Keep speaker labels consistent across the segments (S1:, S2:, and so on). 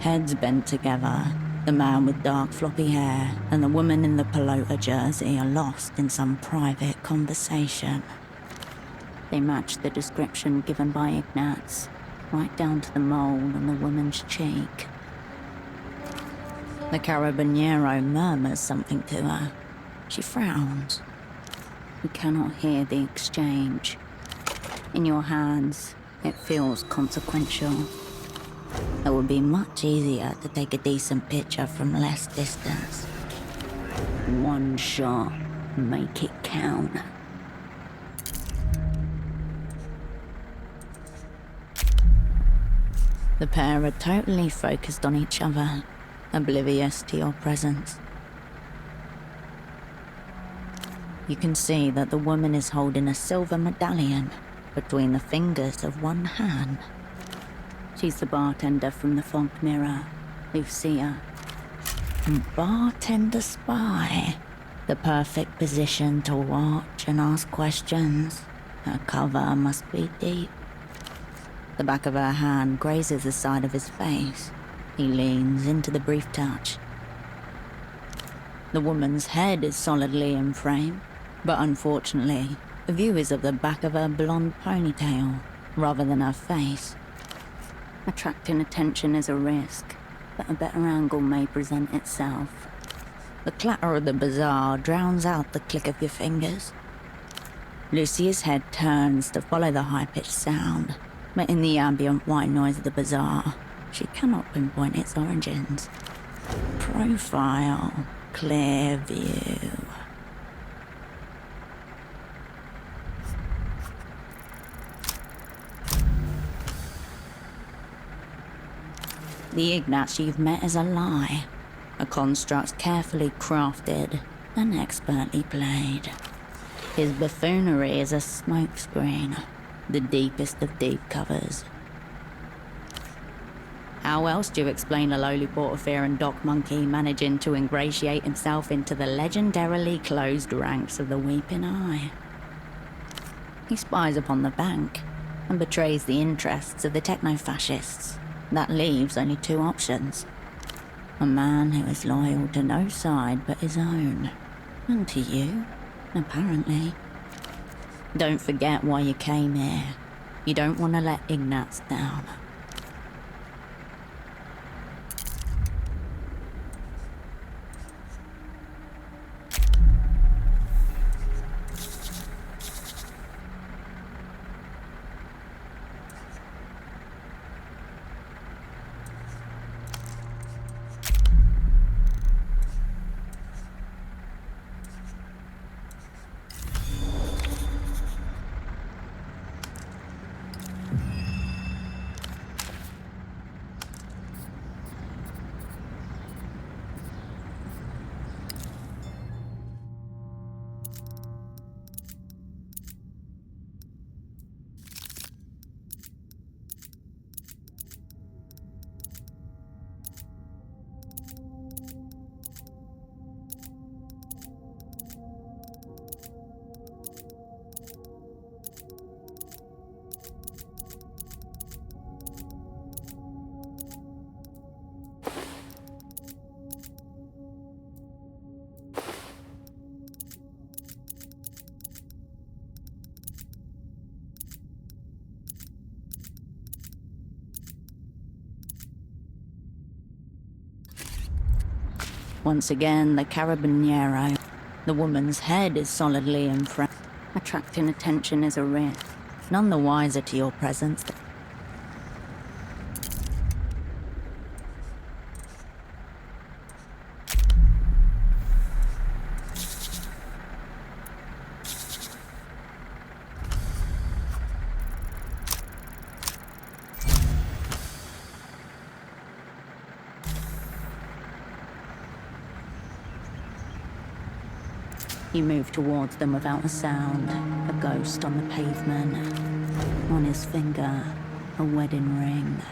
S1: Heads bent together, the man with dark floppy hair and the woman in the pelota jersey are lost in some private conversation. They match the description given by Ignatz, right down to the mole on the woman's cheek. The carabiniero murmurs something to her. She frowns. You cannot hear the exchange. In your hands, it feels consequential. It would be much easier to take a decent picture from less distance. One shot, make it count. The pair are totally focused on each other, oblivious to your presence. You can see that the woman is holding a silver medallion between the fingers of one hand. She's the bartender from the fog mirror, Lucia. Bartender spy. The perfect position to watch and ask questions. Her cover must be deep. The back of her hand grazes the side of his face. He leans into the brief touch. The woman's head is solidly in frame, but unfortunately, the view is of the back of her blonde ponytail, rather than her face. Attracting attention is a risk, but a better angle may present itself. The clatter of the bazaar drowns out the click of your fingers. Lucia's head turns to follow the high-pitched sound, but in the ambient white noise of the bazaar, she cannot pinpoint its origins. Profile, clear view. The Ignatz you've met is a lie, a construct carefully crafted and expertly played. His buffoonery is a smokescreen, the deepest of deep covers. How else do you explain a lowly Portaferan dock monkey managing to ingratiate himself into the legendarily closed ranks of the Weeping Eye? He spies upon the bank and betrays the interests of the techno-fascists. That leaves only two options. A man who is loyal to no side but his own. And to you, apparently. Don't forget why you came here. You don't want to let Ignatz down. Once again, the carabiniero. The woman's head is solidly in frame. Attracting attention is a risk. None the wiser to your presence. You move towards them without a sound, a ghost on the pavement. On his finger, a wedding ring.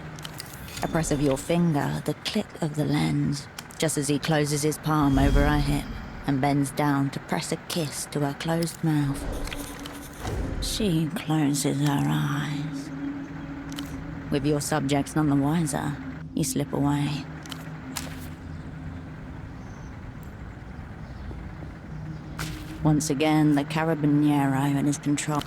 S1: A press of your finger, the click of the lens, just as he closes his palm over her hip and bends down to press a kiss to her closed mouth. She closes her eyes. With your subjects none the wiser, You slip away. Once again, the Carabiniero in his control.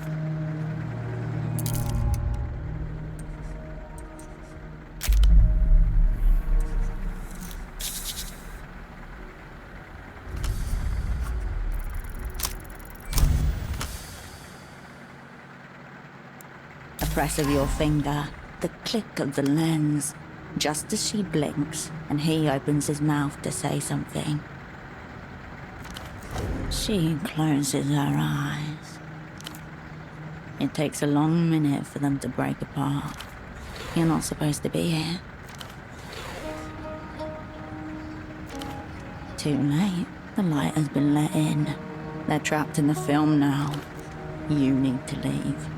S1: A press of your finger, the click of the lens, just as she blinks and he opens his mouth to say something. She closes her eyes. It takes a long minute for them to break apart. You're not supposed to be here. Too late. The light has been let in. They're trapped in the film now. You need to leave.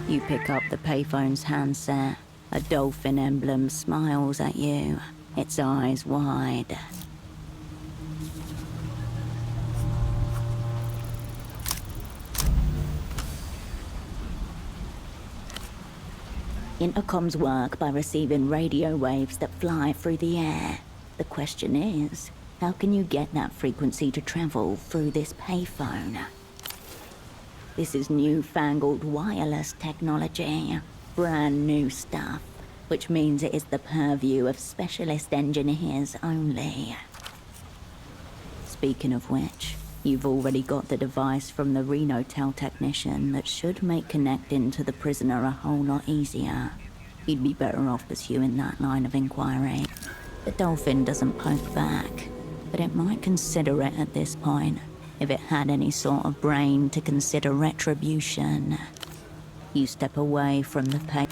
S1: You pick up the payphone's handset. A dolphin emblem smiles at you, its eyes wide. Intercoms work by receiving radio waves that fly through the air. The question is, how can you get that frequency to travel through this payphone? This is newfangled wireless technology, brand new stuff, which means it is the purview of specialist engineers only. Speaking of which, you've already got the device from the Renotel technician that should make connecting to the prisoner a whole lot easier. You'd be better off pursuing that line of inquiry. The dolphin doesn't poke back, but it might consider it at this point. If it had any sort of brain to consider retribution. You step away from the pay.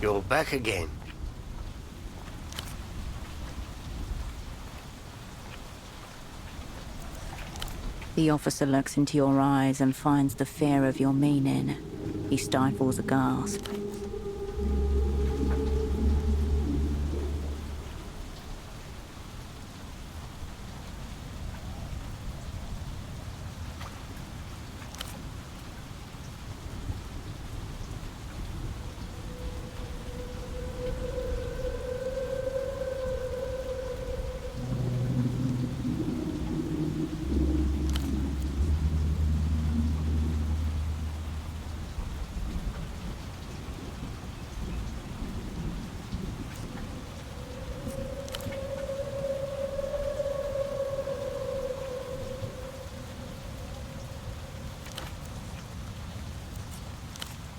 S2: You're back again.
S1: The officer looks into your eyes and finds the fear of your meaning. He stifles a gasp.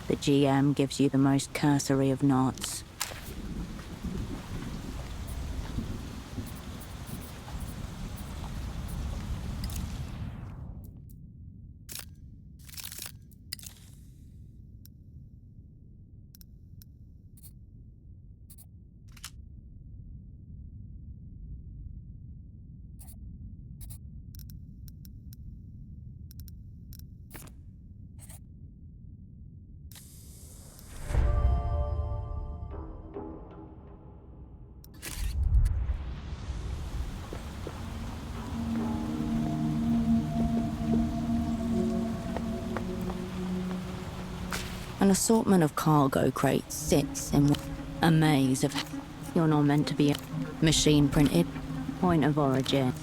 S1: The GM gives you the most cursory of nods. An assortment of cargo crates sits in a maze of... You're not meant to be machine printed. Point of origin.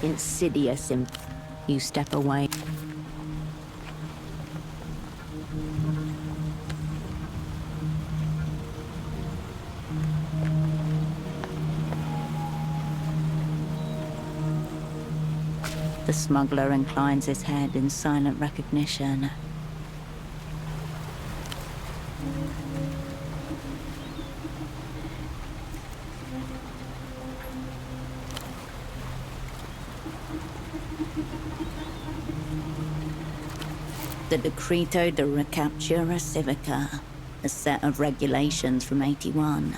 S1: Insidious. You step away. The smuggler inclines his head in silent recognition. The Decreto de Recaptura Civica, a set of regulations from 81.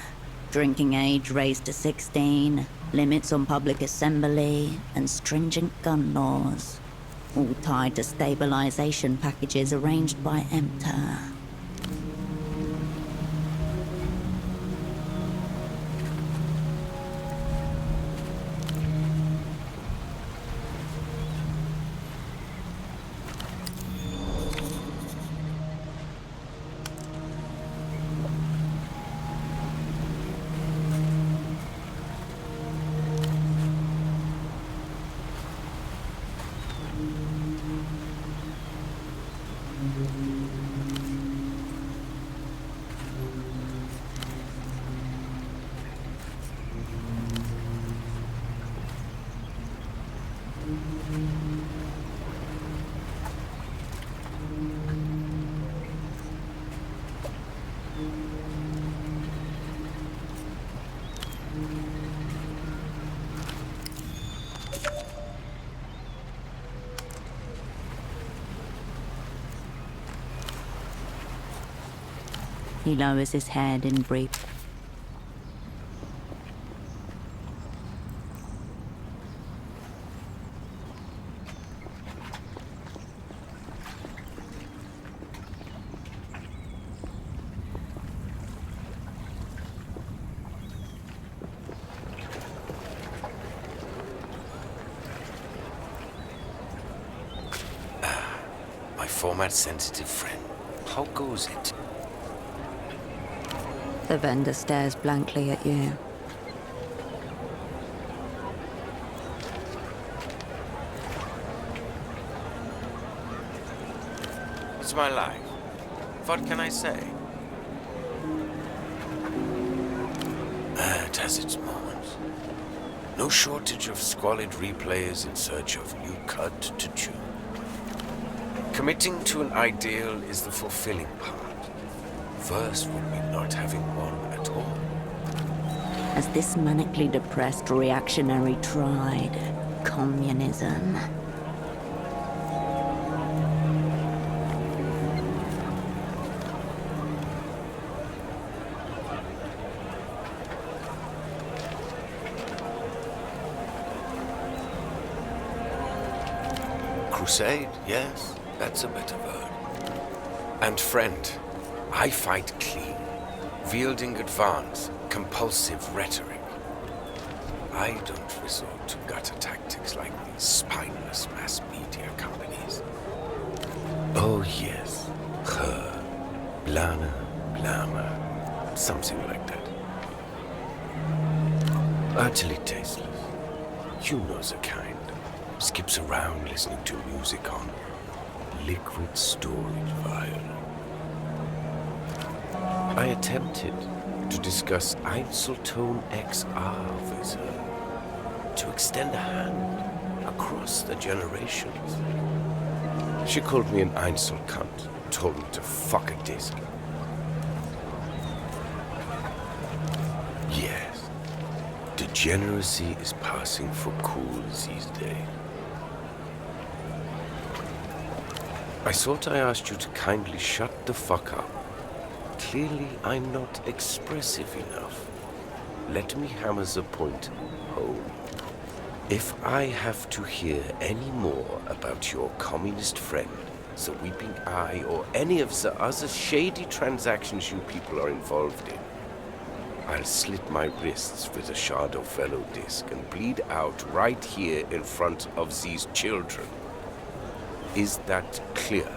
S1: Drinking age raised to 16, limits on public assembly, and stringent gun laws. All tied to stabilization packages arranged by EMTA. He lowers his head in brief.
S2: My format-sensitive friend. How goes it?
S1: The vendor stares blankly at you.
S2: It's my life. What can I say? It has its moments. No shortage of squalid replayers in search of new cut to chew. Committing to an ideal is the fulfilling part. Worse would be not having one at all.
S1: As this manically depressed reactionary tried communism.
S2: Crusade, yes, that's a better word. And friend, I fight clean, wielding advanced, compulsive rhetoric. I don't resort to gutter tactics like these spineless mass media companies. Oh yes, her, Blana, Blama, something like that. Utterly tasteless. You know the kind. Skips around listening to music on liquid storage vial. I attempted to discuss Einzelton XR with her, to extend a hand across the generations. She called me an Einzel cunt, told me to fuck a disc. Yes, degeneracy is passing for cool these days. I thought I asked you to kindly shut the fuck up. Clearly, I'm not expressive enough. Let me hammer the point home. If I have to hear any more about your communist friend, the Weeping Eye, or any of the other shady transactions you people are involved in, I'll slit my wrists with a shard of fellow disc and bleed out right here in front of these children. Is that clear?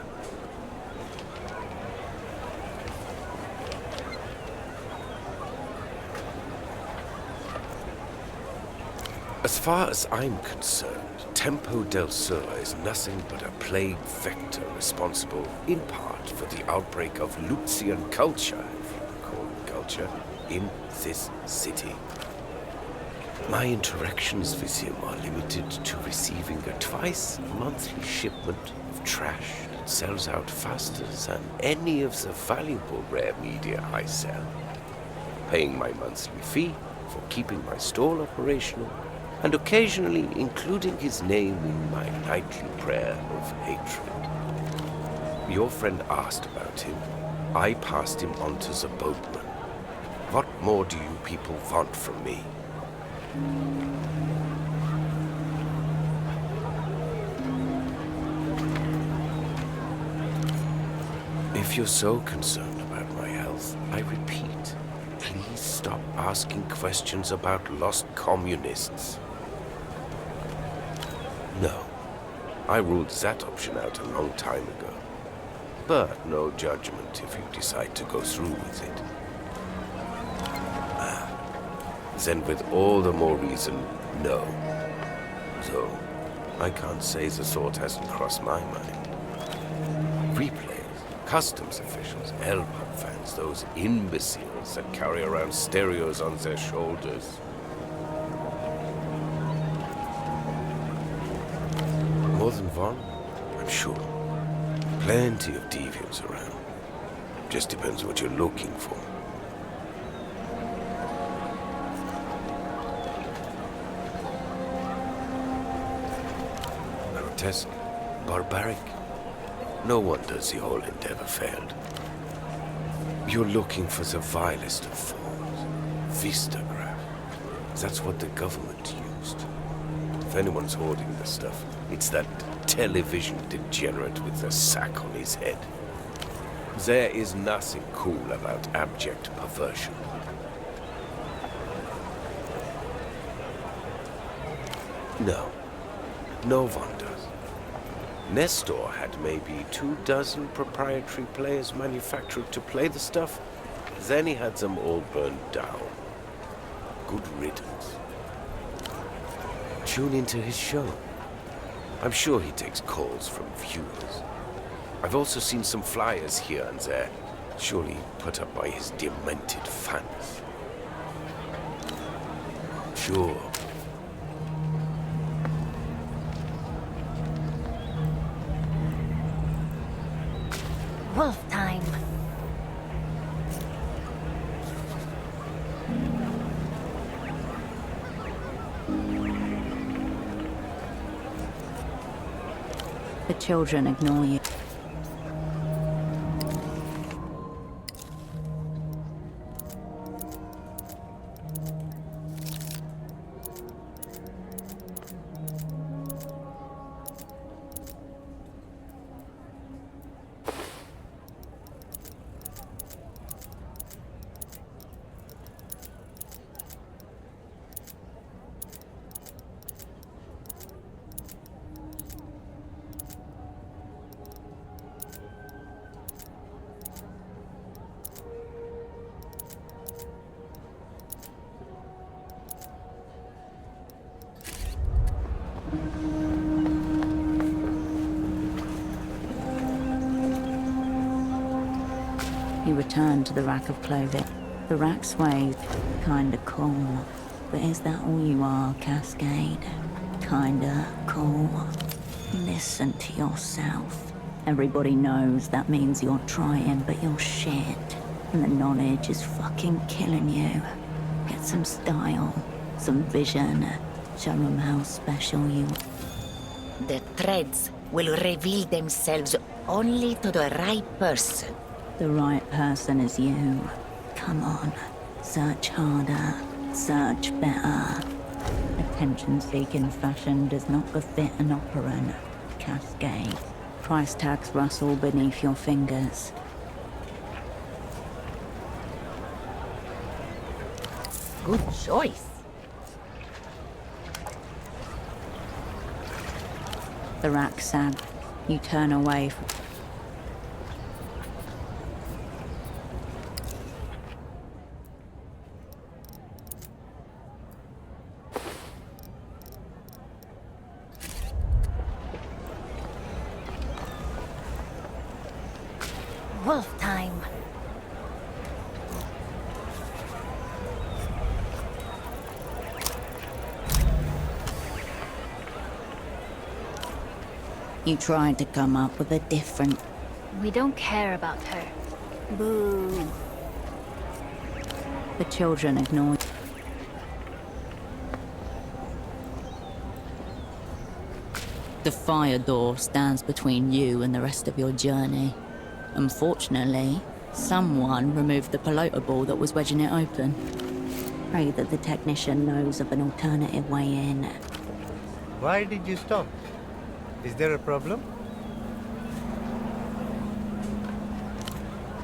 S2: As far as I'm concerned, Tempo del Sur is nothing but a plague vector responsible, in part, for the outbreak of Luxian culture, if you call it culture, in this city. My interactions with him are limited to receiving a twice-monthly shipment of trash that sells out faster than any of the valuable rare media I sell, paying my monthly fee for keeping my stall operational, and occasionally including his name in my nightly prayer of hatred. Your friend asked about him. I passed him on to the boatman. What more do you people want from me? If you're so concerned about my health, I repeat, please stop asking questions about lost communists. No, I ruled that option out a long time ago. But no judgment if you decide to go through with it. Then with all the more reason, no. Though, I can't say the thought hasn't crossed my mind. Replayers, customs officials, L-pub fans, those imbeciles that carry around stereos on their shoulders. More than one, I'm sure. Plenty of deviants around. Just depends what you're looking for. Grotesque, barbaric. No wonder the whole endeavor failed. You're looking for the vilest of forms. Vistograph. That's what the government used. If anyone's hoarding the stuff, it's that television degenerate with the sack on his head. There is nothing cool about abject perversion. No one does. Nestor had maybe 24 proprietary players manufactured to play the stuff. Then he had them all burned down. Good riddance. Tune into his show. I'm sure he takes calls from viewers. I've also seen some flyers here and there, surely put up by his demented fans. Sure.
S1: Wolf time. The children ignore you. You return to the rack of clothing. The rack sways, kinda cool. But is that all you are, Cascade? Kinda cool. Listen to yourself. Everybody knows that means you're trying, but you're shit. And the knowledge is fucking killing you. Get some style, some vision. Show them how special you are.
S3: The threads will reveal themselves only to the right person.
S1: The right person is you. Come on. Search harder. Search better. Attention-seeking fashion does not befit an operant. Cascade. Price tags rustle beneath your fingers.
S3: Good choice.
S1: The rack sags. You turn away from...
S4: wolf time.
S1: You tried to come up with a different...
S4: We don't care about her. Boo.
S1: The children ignored. The fire door stands between you and the rest of your journey. Unfortunately, someone removed the pelotable that was wedging it open. Pray that the technician knows of an alternative way in.
S5: Why did you stop? Is there a problem?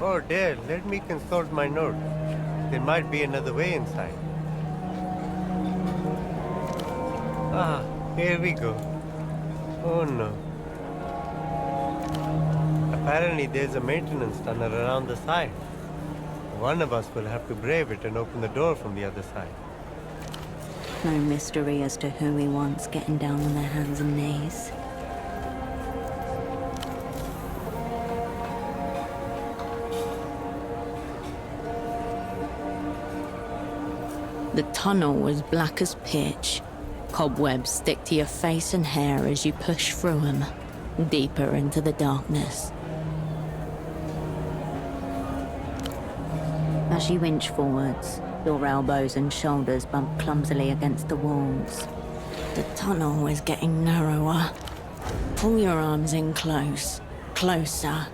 S5: Oh dear, let me consult my notes. There might be another way inside. Ah, here we go. Oh no. Apparently there's a maintenance tunnel around the side. One of us will have to brave it and open the door from the other side.
S1: No mystery as to who he wants getting down on their hands and knees. The tunnel was black as pitch. Cobwebs stick to your face and hair as you push through them, deeper into the darkness. As you inch forwards, your elbows and shoulders bump clumsily against the walls. The tunnel is getting narrower. Pull your arms in close, closer.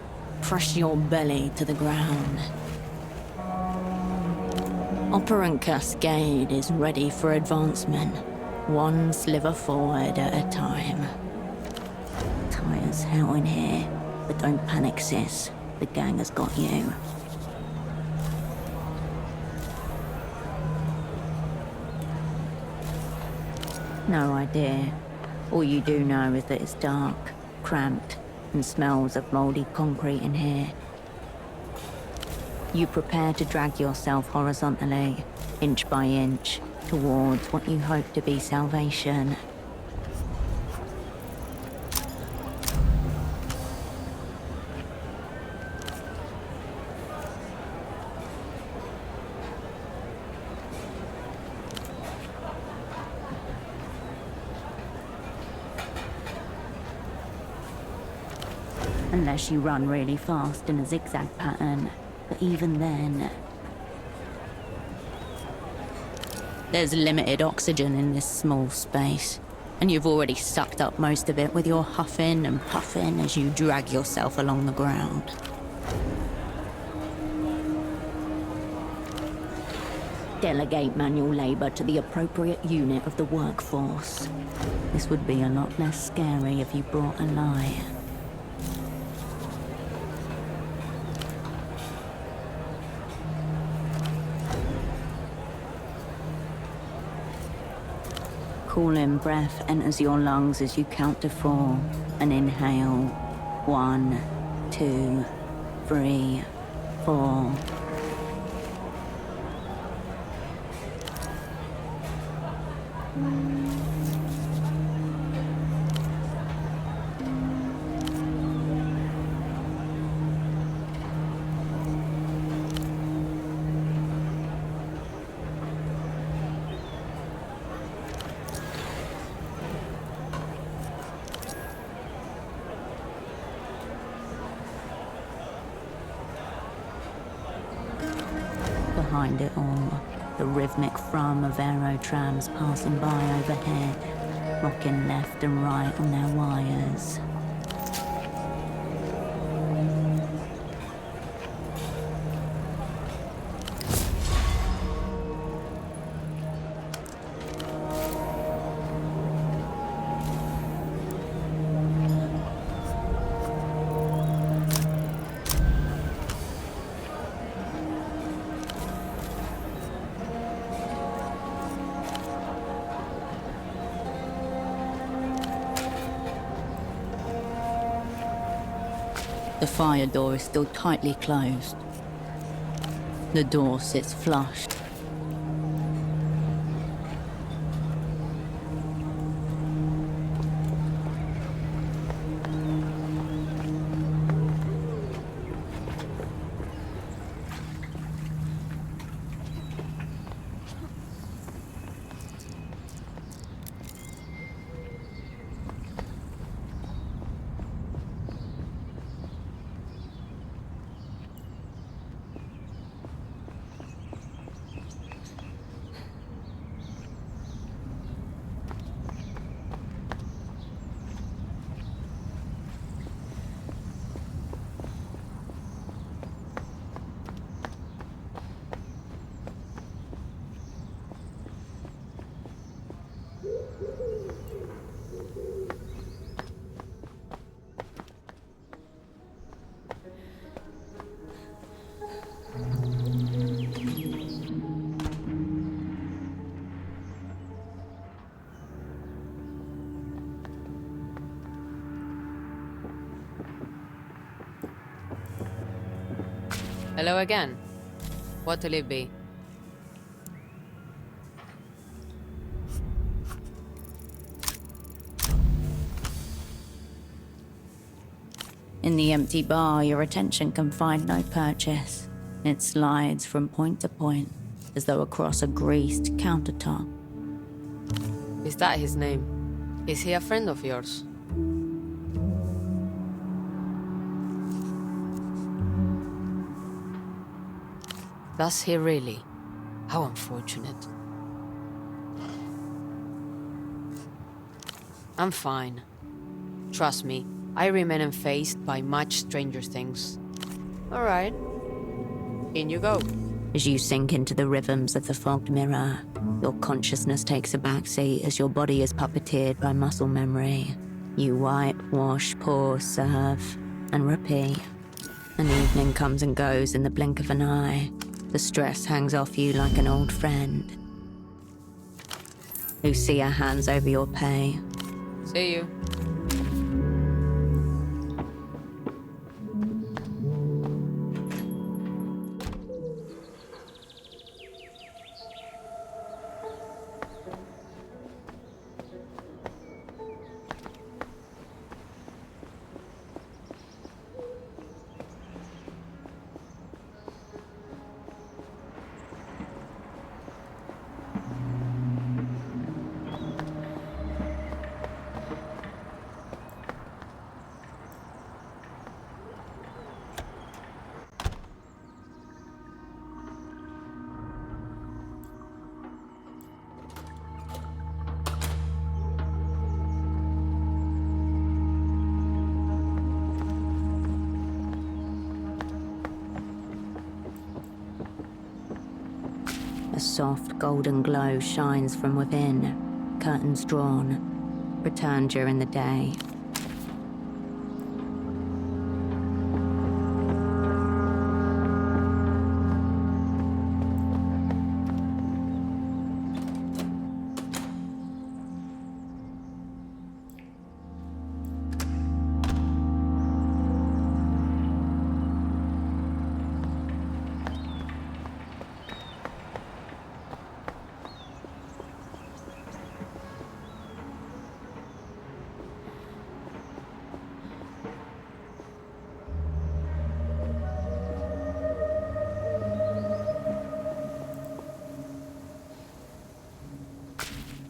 S1: Press your belly to the ground. Operant Cascade is ready for advancement, one sliver forward at a time. Tight as hell in here, but don't panic, sis. The gang has got you. No idea. All you do know is that it's dark, cramped, and smells of mouldy concrete in here. You prepare to drag yourself horizontally, inch by inch, towards what you hope to be salvation. Unless you run really fast in a zigzag pattern. But even then... There's limited oxygen in this small space, and you've already sucked up most of it with your huffing and puffing as you drag yourself along the ground. Delegate manual labor to the appropriate unit of the workforce. This would be a lot less scary if you brought a lie. Cooling breath enters your lungs as you count to 4 and inhale. 1, 2, 3, 4. Behind it all, the rhythmic thrum of aerotrams passing by overhead, rocking left and right on their wires. The fire door is still tightly closed. The door sits flush.
S6: Hello again. What'll it be?
S1: In the empty bar, your attention can find no purchase. It slides from point to point, as though across a greased countertop.
S6: Is that his name? Is he a friend of yours? Does he really? How unfortunate. I'm fine. Trust me, I remain unfazed by much stranger things. Alright. In you go.
S1: As you sink into the rhythms of the fogged mirror, your consciousness takes a backseat as your body is puppeteered by muscle memory. You wipe, wash, pour, serve, and repeat. An evening comes and goes in the blink of an eye. The stress hangs off you like an old friend. Lucia hands over your pay.
S6: See you.
S1: A soft golden glow shines from within, curtains drawn. Return during the day.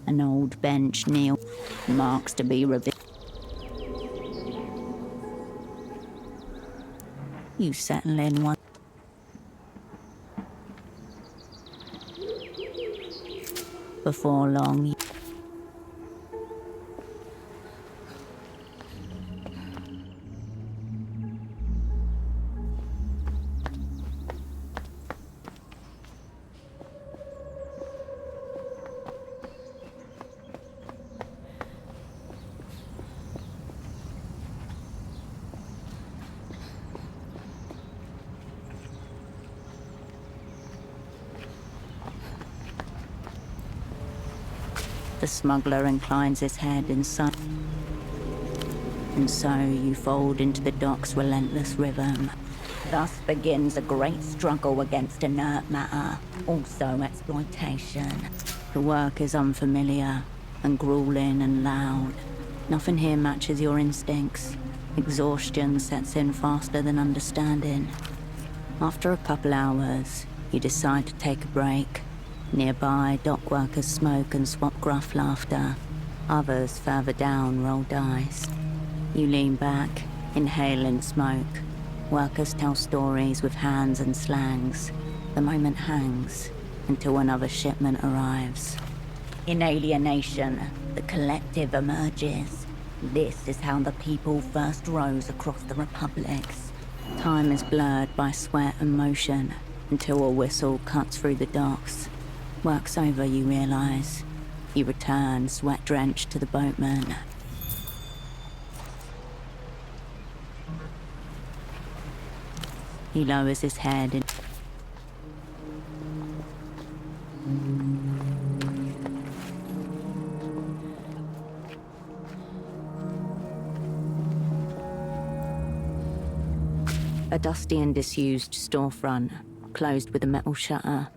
S1: An old bench near marks to be revealed. You settle in one. Before long, the smuggler inclines his head in sight. And so you fold into the dock's relentless rhythm. Thus begins a great struggle against inert matter, also exploitation. The work is unfamiliar and grueling and loud. Nothing here matches your instincts. Exhaustion sets in faster than understanding. After a couple hours, you decide to take a break. Nearby, dock workers smoke and swap gruff laughter. Others further down roll dice. You lean back, inhaling smoke. Workers tell stories with hands and slangs. The moment hangs until another shipment arrives. In alienation, the collective emerges. This is how the people first rose across the republics. Time is blurred by sweat and motion until a whistle cuts through the docks. Work's over, you realize. You return, sweat-drenched, to the boatman. He lowers his head and A dusty and disused storefront, closed with a metal shutter.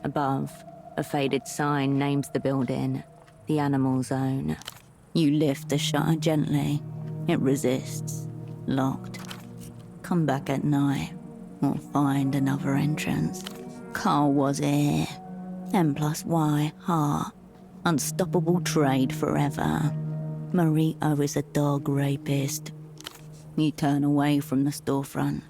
S1: Above, a faded sign names the building, the Animal Zone. You lift the shutter gently. It resists. Locked. Come back at night, or find another entrance. Carl was here. M plus Y, heart. Unstoppable trade forever. Marito is a dog rapist. You turn away from the storefront.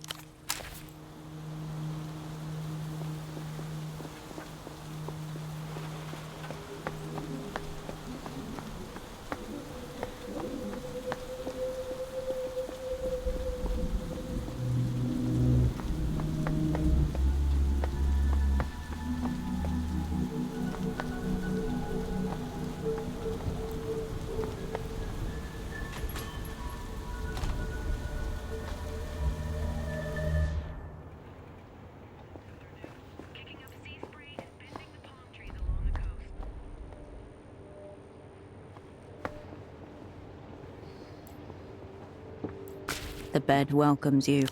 S1: The bed welcomes you.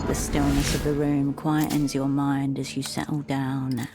S1: The stillness of the room quietens your mind as you settle down.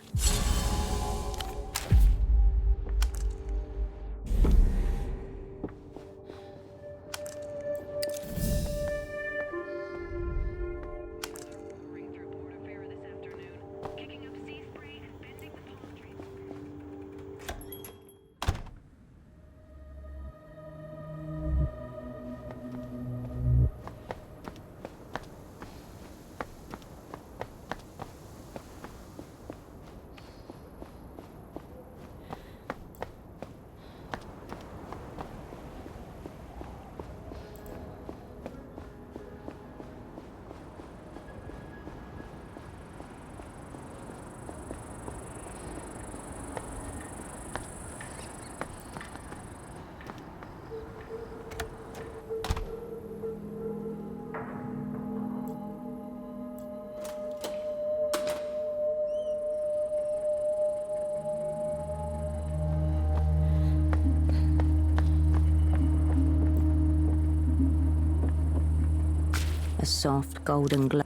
S1: A soft golden glow.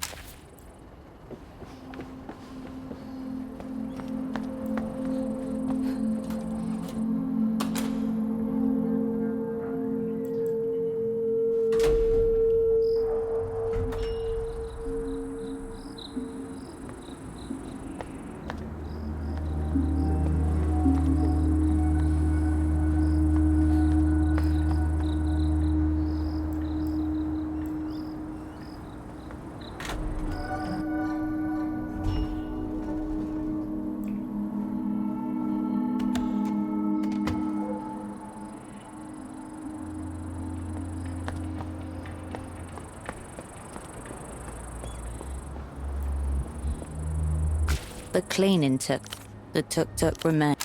S1: The cleaning took. The tuk-tuk remained.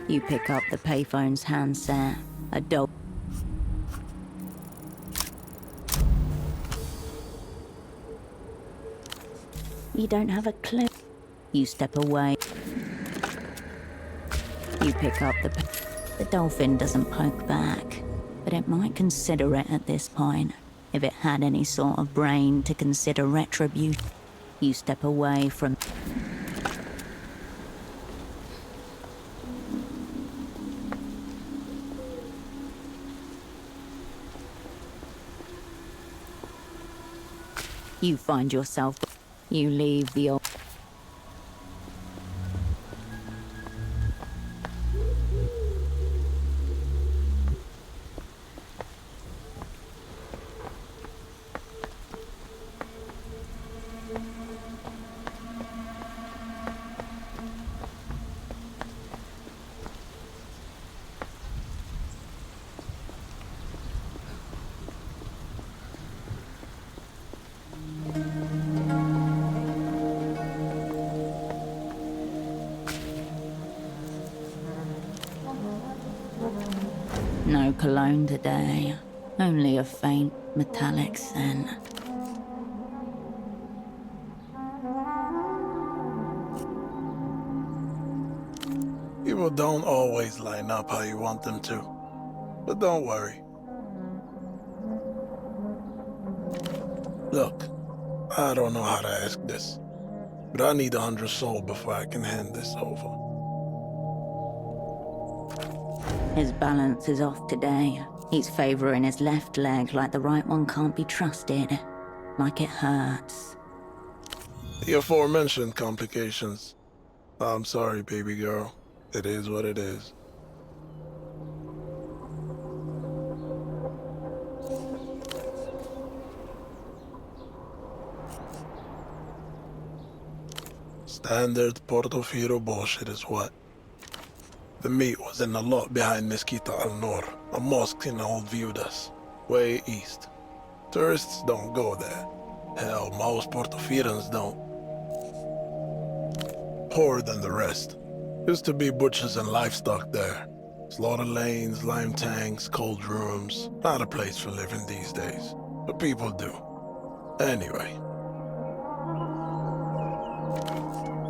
S1: You pick up the payphone's handset. A dog. You don't have a clue. You step away. You pick up the dolphin doesn't poke back, but it might consider it at this point. If it had any sort of brain to consider retribution. You step away from... You find yourself... You leave the old... No cologne today, only a faint metallic scent.
S7: People don't always line up how you want them to. But don't worry. Look, I don't know how to ask this, but I need 100 soul before I can hand this over.
S1: His balance is off today. He's favoring his left leg like the right one can't be trusted. Like it hurts.
S7: The aforementioned complications. I'm sorry, baby girl. It is what it is. Standard Portofino bullshit is what? The meat was in the lot behind Mezquita al Nur, a mosque in Old Viudas, way east. Tourists don't go there. Hell, most Portofirans don't. Poorer than the rest. Used to be butchers and livestock there. Slaughter lanes, lime tanks, cold rooms. Not a place for living these days. But people do. Anyway.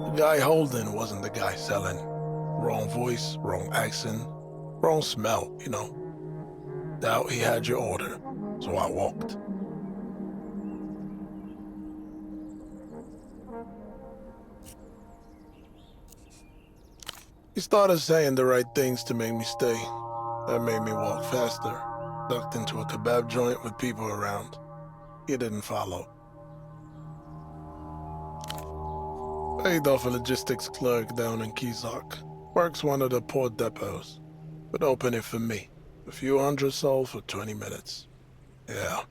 S7: The guy holding wasn't the guy selling. Wrong voice, wrong accent, wrong smell, you know. Doubt he had your order, so I walked. He started saying the right things to make me stay. That made me walk faster. Ducked into a kebab joint with people around. He didn't follow. Paid off a logistics clerk down in Kizak. Works one of the port depots. Would open it for me. A few 100 soul for 20 minutes. Yeah.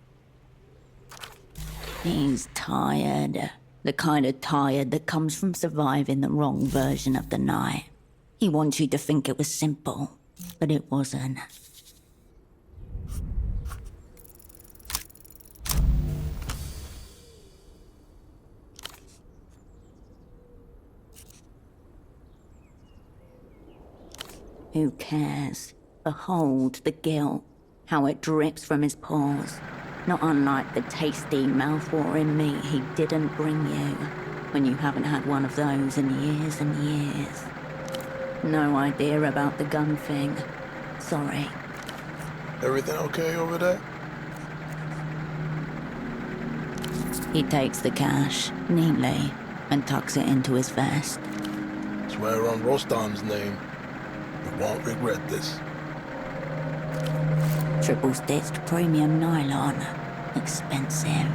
S1: He's tired. The kind of tired that comes from surviving the wrong version of the night. He wants you to think it was simple, but it wasn't. Who cares? Behold the guilt, how it drips from his pores. Not unlike the tasty, mouth-watering meat he didn't bring you, when you haven't had one of those in years and years. No idea about the gun thing. Sorry.
S7: Everything okay over there?
S1: He takes the cash, neatly, and tucks it into his vest.
S7: Swear on Rostam's name. You won't regret this.
S1: Triple-stitched premium nylon. Expensive.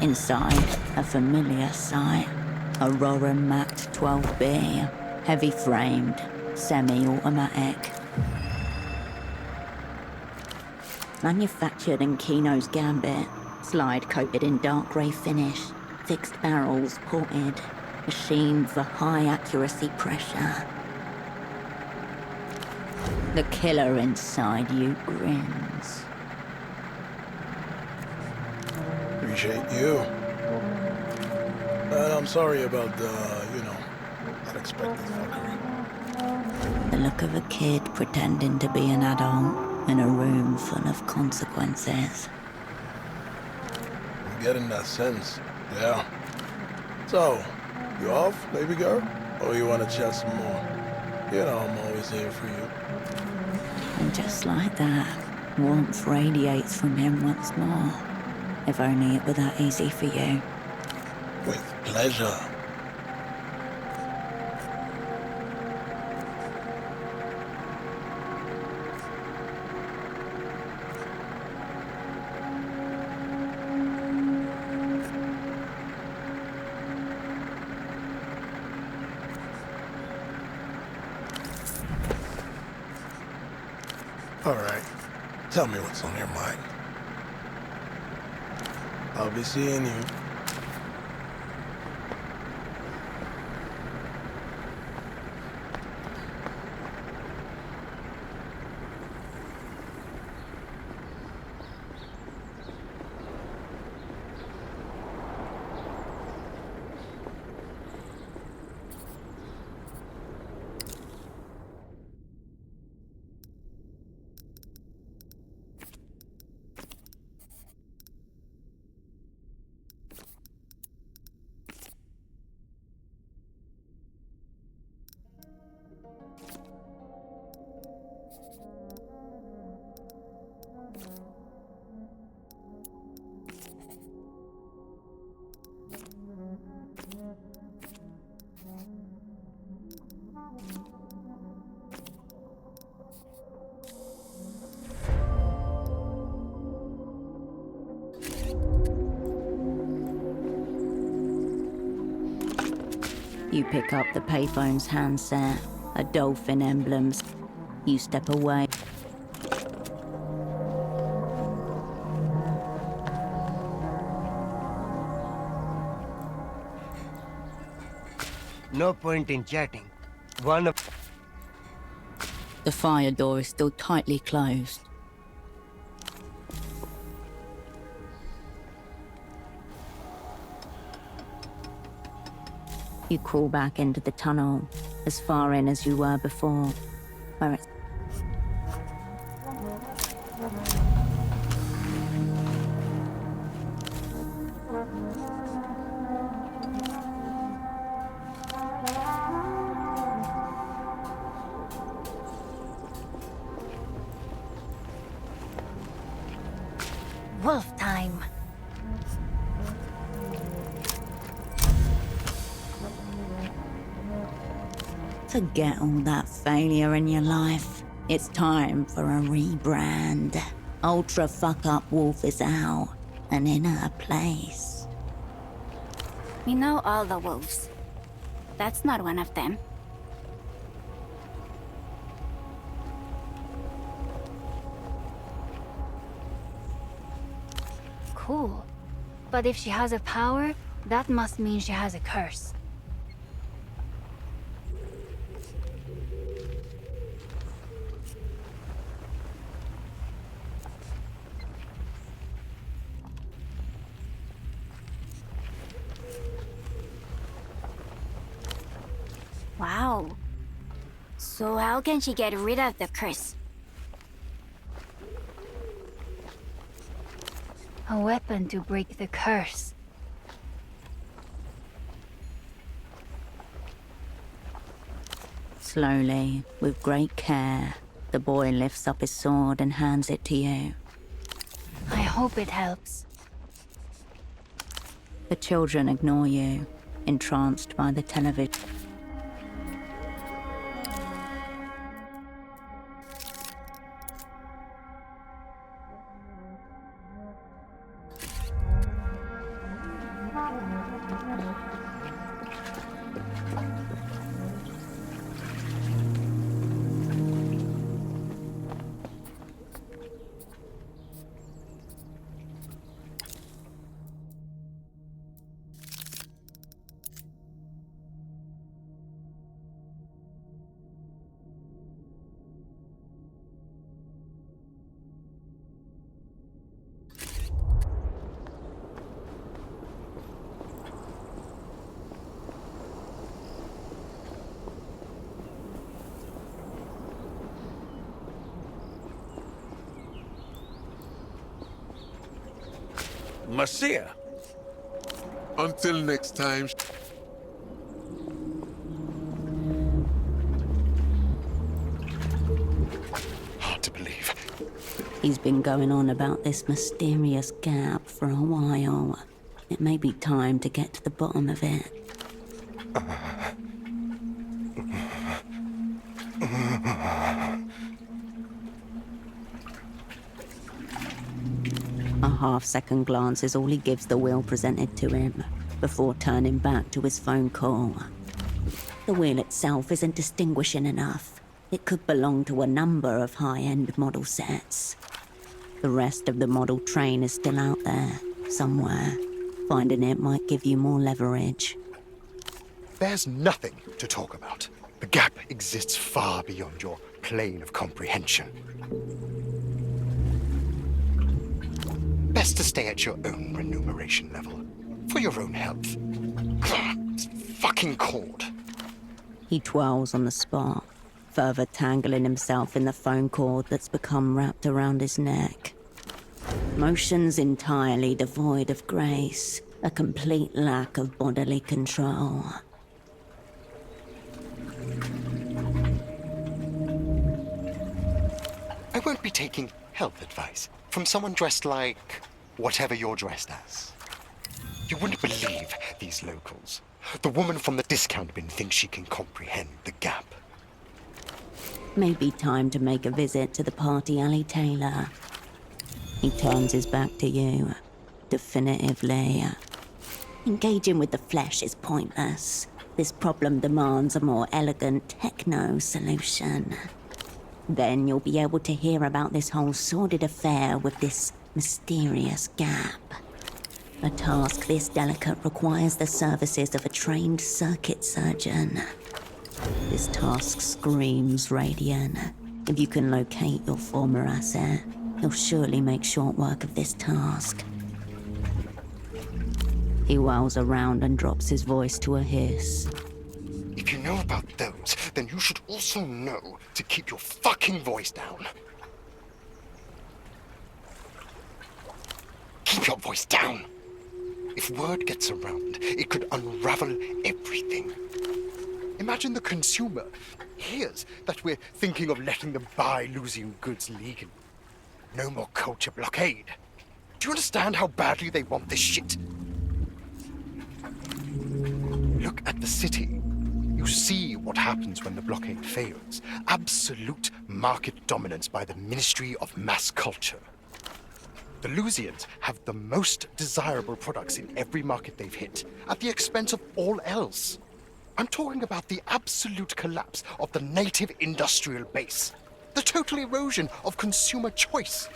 S1: Inside, a familiar sight. A Roran Mat 12B. Heavy-framed, semi-automatic. Manufactured in Kino's Gambit. Slide coated in dark grey finish. Fixed barrels ported. Machined for high accuracy pressure. The killer inside you grins.
S7: Appreciate you. And I'm sorry about the, unexpected fuckery.
S1: The look of a kid pretending to be an adult in a room full of consequences.
S7: I'm getting that sense, yeah. So, you off, baby girl? Or you want to chat some more? You know I'm always here for you.
S1: And just like that, warmth radiates from him once more. If only it were that easy for you.
S7: With pleasure. All right, tell me what's on your mind. I'll be seeing you.
S1: You pick up the payphone's handset, a dolphin emblem. You step away.
S5: No point in chatting. One of...
S1: The fire door is still tightly closed. You crawl back into the tunnel, as far in as you were before, where it's...
S4: Wolf time.
S1: Forget all that failure in your life. It's time for a rebrand. Ultra fuck-up Wolf is out and in her place.
S8: We know all the wolves. That's not one of them.
S4: Cool. But if she has a power, that must mean she has a curse.
S8: Wow. So how can she get rid of the curse?
S4: A weapon to break the curse.
S1: Slowly, with great care, the boy lifts up his sword and hands it to you.
S4: I hope it helps.
S1: The children ignore you, entranced by the television.
S9: Marcia.
S7: Until next time.
S9: Hard to believe.
S1: He's been going on about this mysterious gap for a while. It may be time to get to the bottom of it. A half-second glance is all he gives the wheel presented to him, before turning back to his phone call. The wheel itself isn't distinguishing enough. It could belong to a number of high-end model sets. The rest of the model train is still out there, somewhere. Finding it might give you more leverage.
S9: There's nothing to talk about. The gap exists far beyond your plane of comprehension. Best to stay at your own remuneration level. For your own health. It's fucking cold.
S1: He twirls on the spot, further tangling himself in the phone cord that's become wrapped around his neck. Motions entirely devoid of grace, a complete lack of bodily control.
S9: I won't be taking health advice from someone dressed like whatever you're dressed as. You wouldn't believe these locals. The woman from the discount bin thinks she can comprehend the gap.
S1: Maybe time to make a visit to the party alley tailor. He turns his back to you, definitively. Engaging with the flesh is pointless. This problem demands a more elegant techno solution. Then you'll be able to hear about this whole sordid affair with this mysterious gap. A task this delicate requires the services of a trained circuit surgeon. This task screams Radiant. If you can locate your former asset, you'll surely make short work of this task. He whirls around and drops his voice to a hiss.
S9: If you know about those, then you should also know to keep your fucking voice down. Keep your voice down. If word gets around, it could unravel everything. Imagine the consumer hears that we're thinking of letting them buy Lusian goods legally. No more culture blockade. Do you understand how badly they want this shit? Look at the city. You see what happens when the blockade fails. Absolute market dominance by the Ministry of Mass Culture. The Lusians have the most desirable products in every market they've hit, at the expense of all else. I'm talking about the absolute collapse of the native industrial base. The total erosion of consumer choice.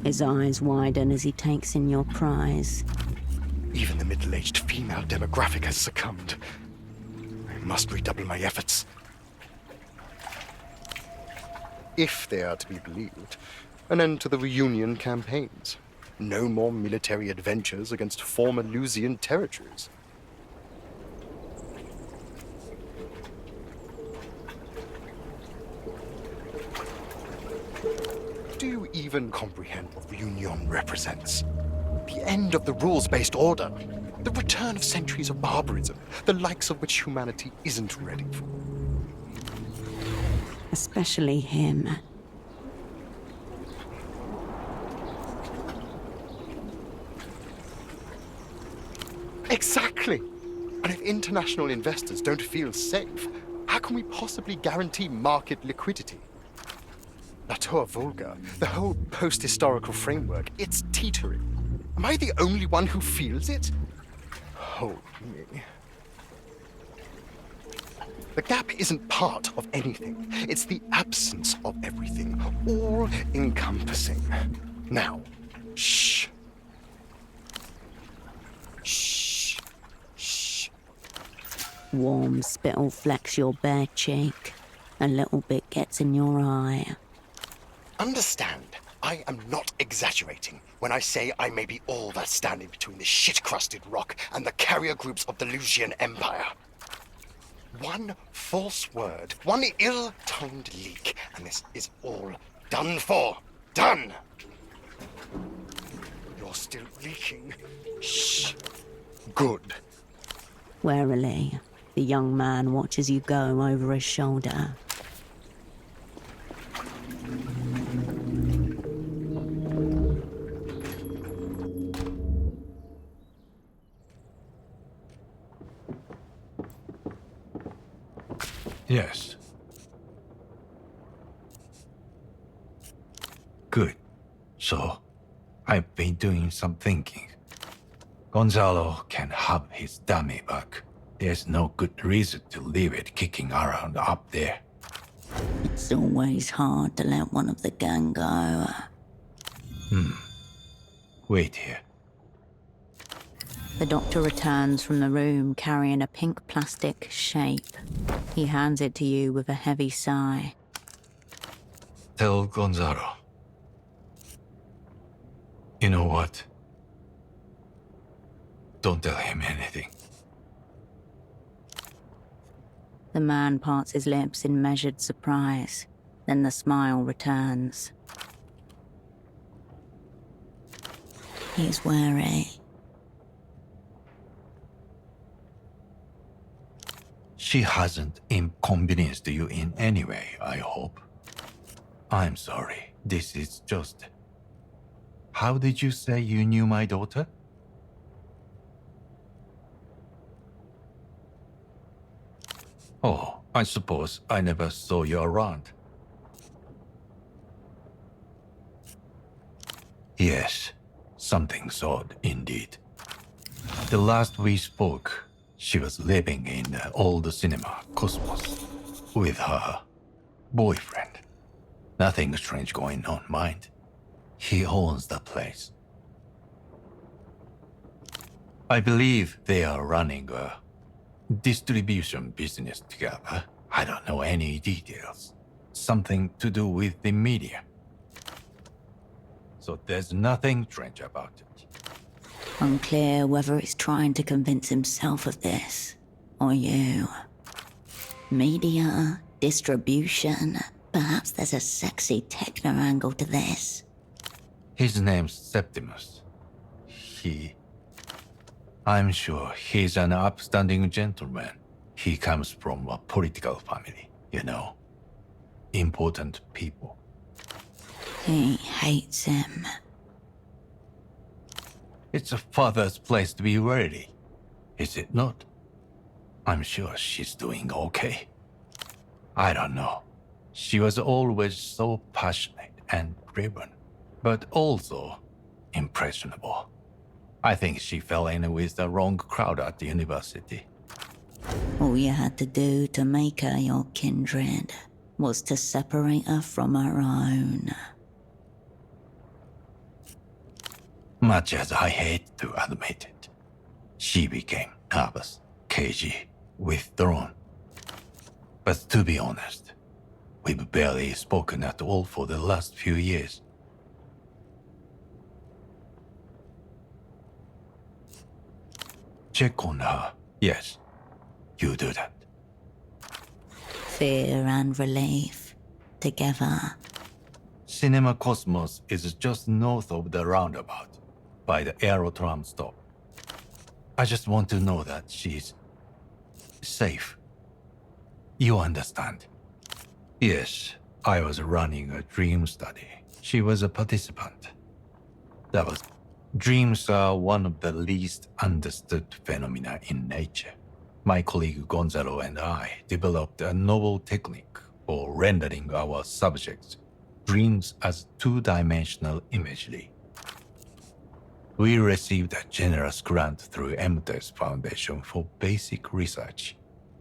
S1: His eyes widen as he takes in your prize.
S9: Even the middle-aged female demographic has succumbed. I must redouble my efforts. If they are to be believed, an end to the reunion campaigns. No more military adventures against former Lusian territories. Do you even comprehend what reunion represents? The end of the rules-based order. The return of centuries of barbarism, the likes of which humanity isn't ready for.
S1: Especially him.
S9: Exactly. And if international investors don't feel safe, how can we possibly guarantee market liquidity? La Tour Vulgar, the whole post-historical framework, it's teetering. Am I the only one who feels it? Hold me. The gap isn't part of anything. It's the absence of everything, all-encompassing. Now, shh. Shh. Shh.
S1: Warm spittle flecks your bare cheek. A little bit gets in your eye.
S9: Understand, I am not exaggerating when I say I may be all that's standing between the shit-crusted rock and the carrier groups of the Lusian Empire. One false word, one ill-timed leak, and this is all done for. Done! You're still leaking. Shh. Good.
S1: Warily, the young man watches you go over his shoulder.
S10: Yes. Good. So, I've been doing some thinking. Gonzalo can have his dummy back. There's no good reason to leave it kicking around up there.
S1: It's always hard to let one of the gang go.
S10: Wait here.
S1: The doctor returns from the room carrying a pink plastic shape. He hands it to you with a heavy sigh.
S10: Tell Gonzalo. You know what? Don't tell him anything.
S1: The man parts his lips in measured surprise. Then the smile returns. He's wary.
S10: She hasn't inconvenienced you in any way, I hope. I'm sorry. This is just... How did you say you knew my daughter? Oh, I suppose I never saw you around. Yes, something's odd indeed. The last we spoke, she was living in the old cinema, Cosmos, with her boyfriend. Nothing strange going on, mind. He owns the place. I believe they are running a distribution business together. I don't know any details. Something to do with the media. So there's nothing strange about it.
S1: Unclear whether he's trying to convince himself of this, or you. Media, distribution, perhaps there's a sexy techno angle to this.
S10: His name's Septimus. I'm sure he's an upstanding gentleman. He comes from a political family, you know. Important people.
S1: He hates him.
S10: It's a father's place to be ready, is it not? I'm sure she's doing okay. I don't know. She was always so passionate and driven, but also impressionable. I think she fell in with the wrong crowd at the university.
S1: All you had to do to make her your kindred was to separate her from her own.
S10: Much as I hate to admit it, she became nervous, cagey, withdrawn. But to be honest, we've barely spoken at all for the last few years. Check on her. Yes, you do that.
S1: Fear and relief, together.
S10: Cinema Cosmos is just north of the roundabout, by the Aerotram stop. I just want to know that she's safe. You understand? Yes, I was running a dream study. She was a participant. Dreams are one of the least understood phenomena in nature. My colleague Gonzalo and I developed a novel technique for rendering our subjects' dreams as two-dimensional imagery. We received a generous grant through MTES Foundation for basic research,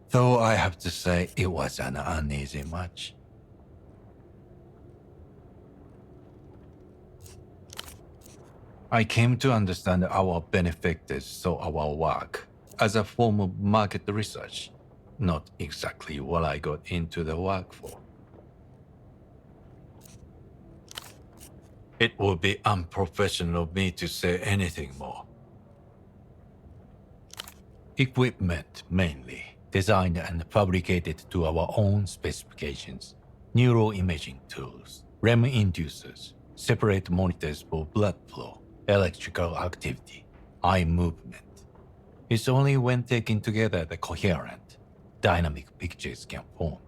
S10: though I have to say it was an uneasy match. I came to understand our benefactors saw our work as a form of market research, not exactly what I got into the work for. It would be unprofessional of me to say anything more. Equipment, mainly, designed and fabricated to our own specifications. Neuroimaging tools, REM inducers, separate monitors for blood flow, electrical activity, eye movement. It's only when taken together that coherent, dynamic pictures can form.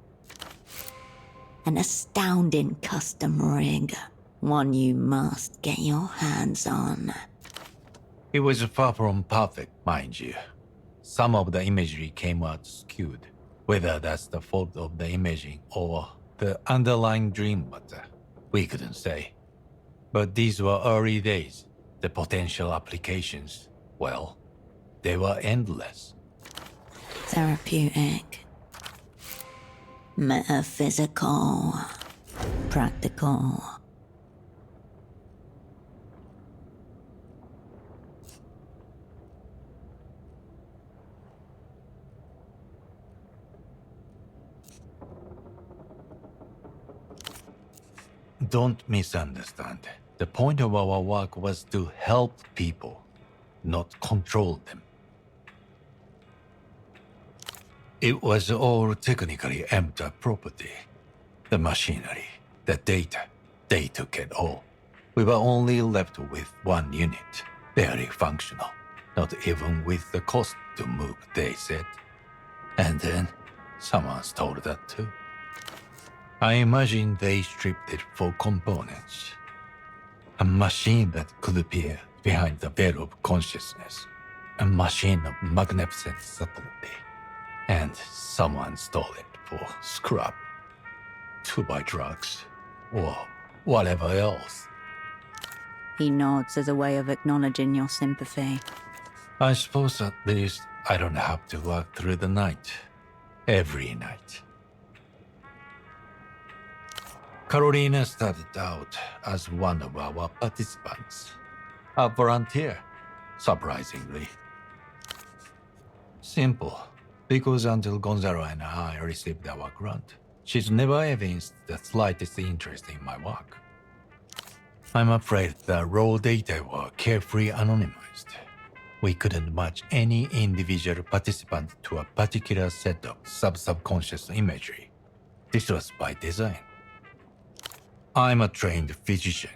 S1: An astounding custom rig. One you must get your hands on.
S10: It was far from perfect, mind you. Some of the imagery came out skewed, whether that's the fault of the imaging or the underlying dream matter. We couldn't say. But these were early days. The potential applications, well, they were endless.
S1: Therapeutic. Metaphysical. Practical.
S10: Don't misunderstand. The point of our work was to help people, not control them. It was all technically empty property. The machinery, the data, they took it all. We were only left with one unit, barely functional, not even with the cost to move, they said. And then someone stole that too. I imagine they stripped it for components. A machine that could appear behind the veil of consciousness. A machine of magnificent subtlety. And someone stole it for scrap. To buy drugs. Or whatever else.
S1: He nods as a way of acknowledging your sympathy.
S10: I suppose at least I don't have to walk through the night. Every night. Carolina started out as one of our participants. A volunteer, surprisingly. Simple, because until Gonzalo and I received our grant, she's never evinced the slightest interest in my work. I'm afraid the raw data were carefully anonymized. We couldn't match any individual participant to a particular set of subconscious imagery. This was by design. I'm a trained physician.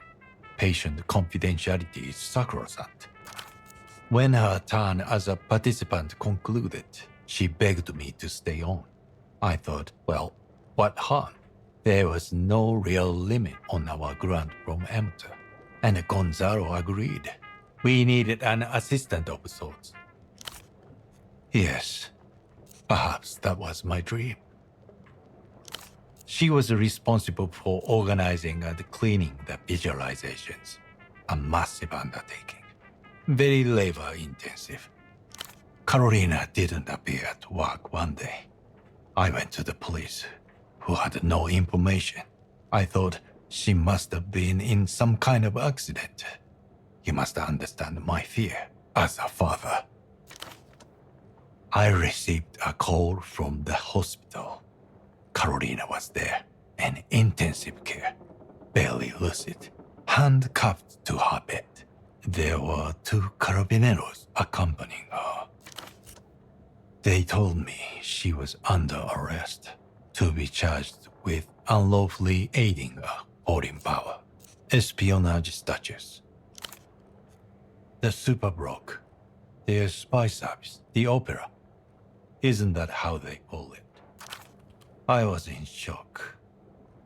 S10: Patient confidentiality is sacrosanct. When her turn as a participant concluded, she begged me to stay on. I thought, well, what harm? There was no real limit on our grant from amateur, and Gonzalo agreed. We needed an assistant of sorts. Yes, perhaps that was my dream. She was responsible for organizing and cleaning the visualizations, a massive undertaking, very labor-intensive. Carolina didn't appear at work one day. I went to the police, who had no information. I thought she must have been in some kind of accident. You must understand my fear as a father. I received a call from the hospital. Carolina was there, in intensive care, barely lucid, handcuffed to her bed. There were 2 carabineros accompanying her. They told me she was under arrest, to be charged with unlawfully aiding a foreign power, espionage Duchess. The super broke, their spy service, the opera. Isn't that how they call it? I was in shock,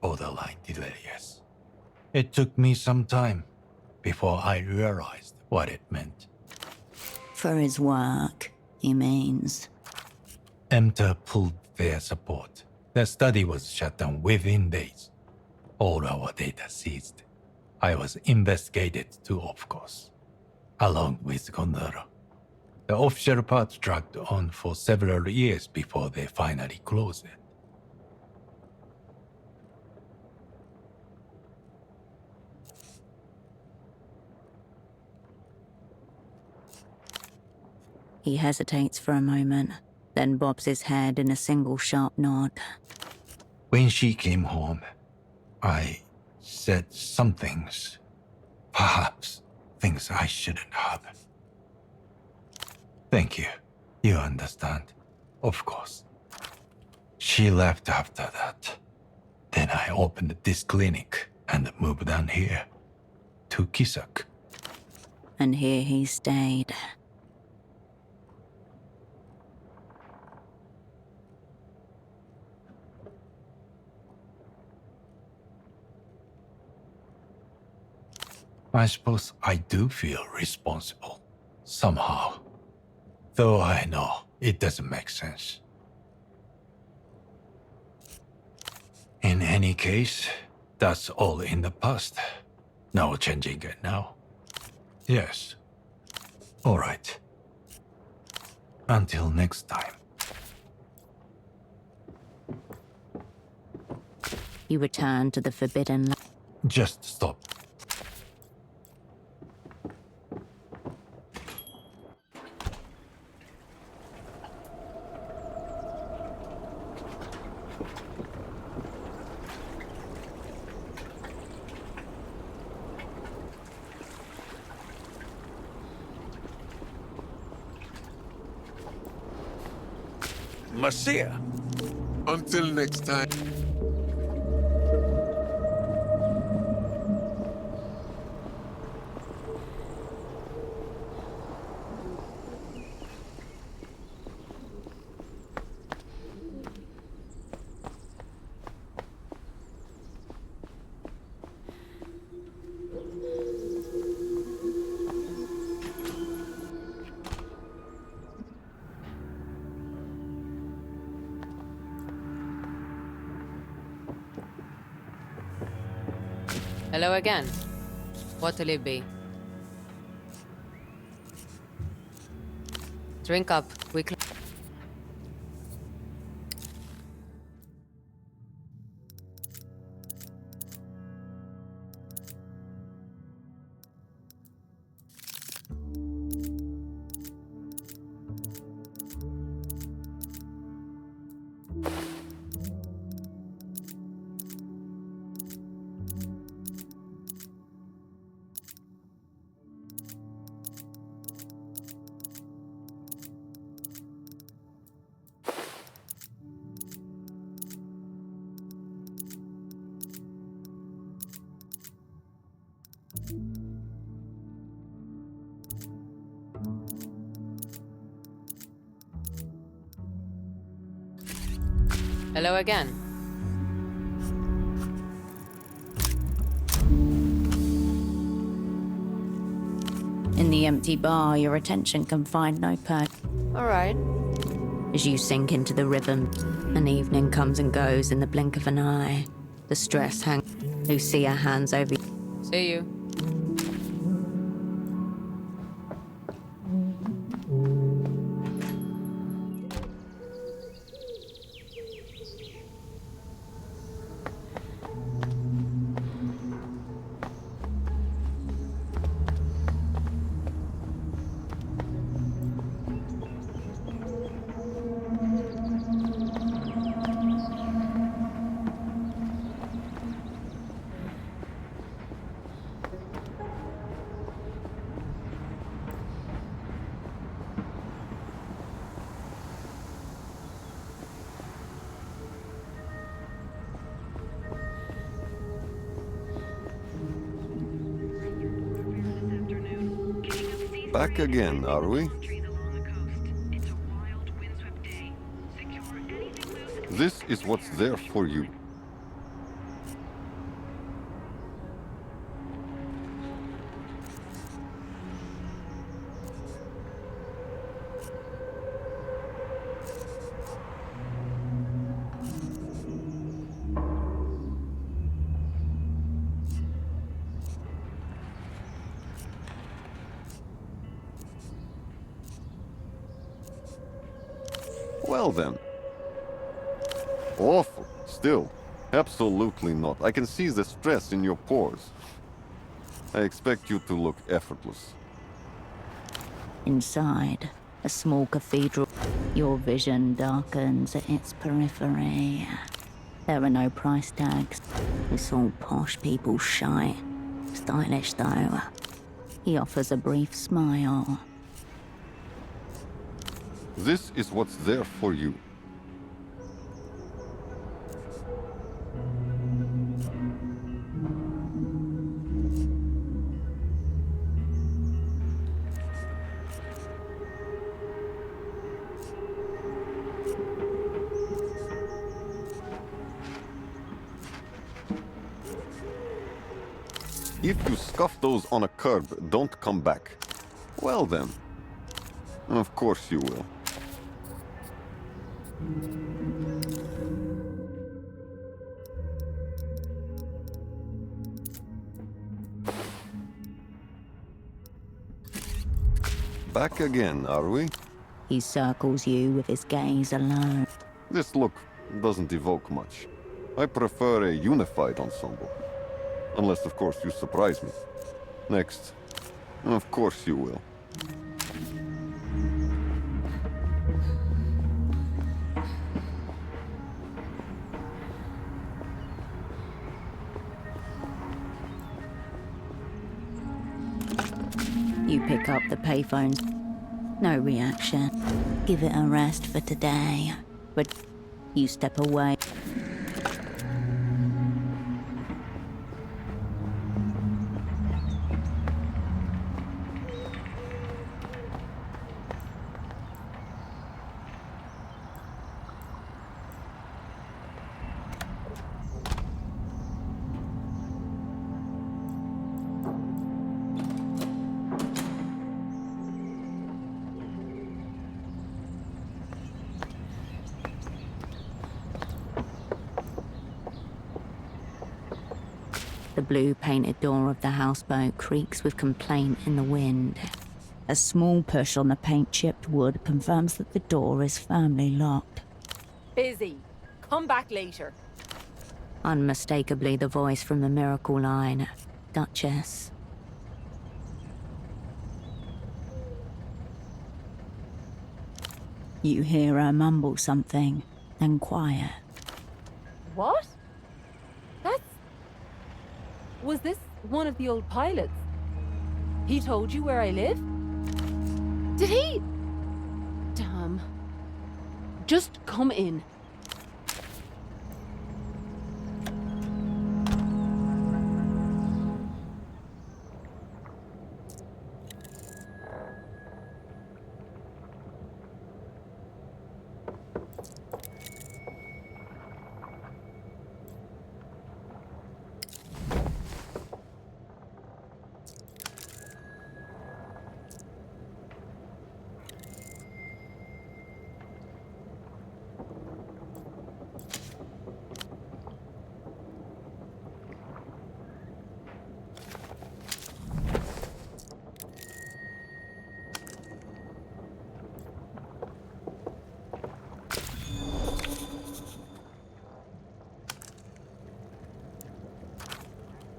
S10: borderline delirious. It took me some time before I realized what it meant.
S1: For his work, he means.
S10: EMTA pulled their support. The study was shut down within days. All our data seized. I was investigated too, of course, along with Gonzalo. The official part dragged on for several years before they finally closed it.
S1: He hesitates for a moment, then bobs his head in a single sharp nod.
S10: When she came home, I said some things. Perhaps things I shouldn't have. Thank you. You understand. Of course. She left after that. Then I opened this clinic and moved down here. To Kisak.
S1: And here he stayed.
S10: I suppose I do feel responsible, somehow. Though I know it doesn't make sense. In any case, that's all in the past. No changing it now. Yes. All right. Until next time.
S1: You return to the forbidden.
S10: Just stop.
S2: Marcia!
S7: Until next time.
S6: Hello again. What'll it be? Drink up, quickly. Hello again.
S1: In the empty bar, your attention can find no purpose.
S6: Alright.
S1: As you sink into the rhythm, an evening comes and goes in the blink of an eye. The stress hangs. Lucia hands over.
S6: See you.
S11: Back again, are we? This is what's there for you. Well then. Awful. Still. Absolutely not. I can see the stress in your pores. I expect you to look effortless.
S1: Inside, a small cathedral. Your vision darkens at its periphery. There are no price tags. It's all posh people's shite. Stylish though. He offers a brief smile.
S11: This is what's there for you. If you scuff those on a curb, don't come back. Well then. Of course you will. Back again, are we?
S1: He circles you with his gaze alone.
S11: This look doesn't evoke much. I prefer a unified ensemble. Unless, of course, you surprise me. Next. Of course you will.
S1: You pick up the payphones. No reaction. Give it a rest for today. But you step away. The blue painted door of the houseboat creaks with complaint in the wind. A small push on the paint-chipped wood confirms that the door is firmly locked.
S6: Busy. Come back later.
S1: Unmistakably the voice from the miracle line, Duchess. You hear her mumble something, then quiet.
S12: What? Was this one of the old pilots? He told you where I live? Did he? Damn. Just come in.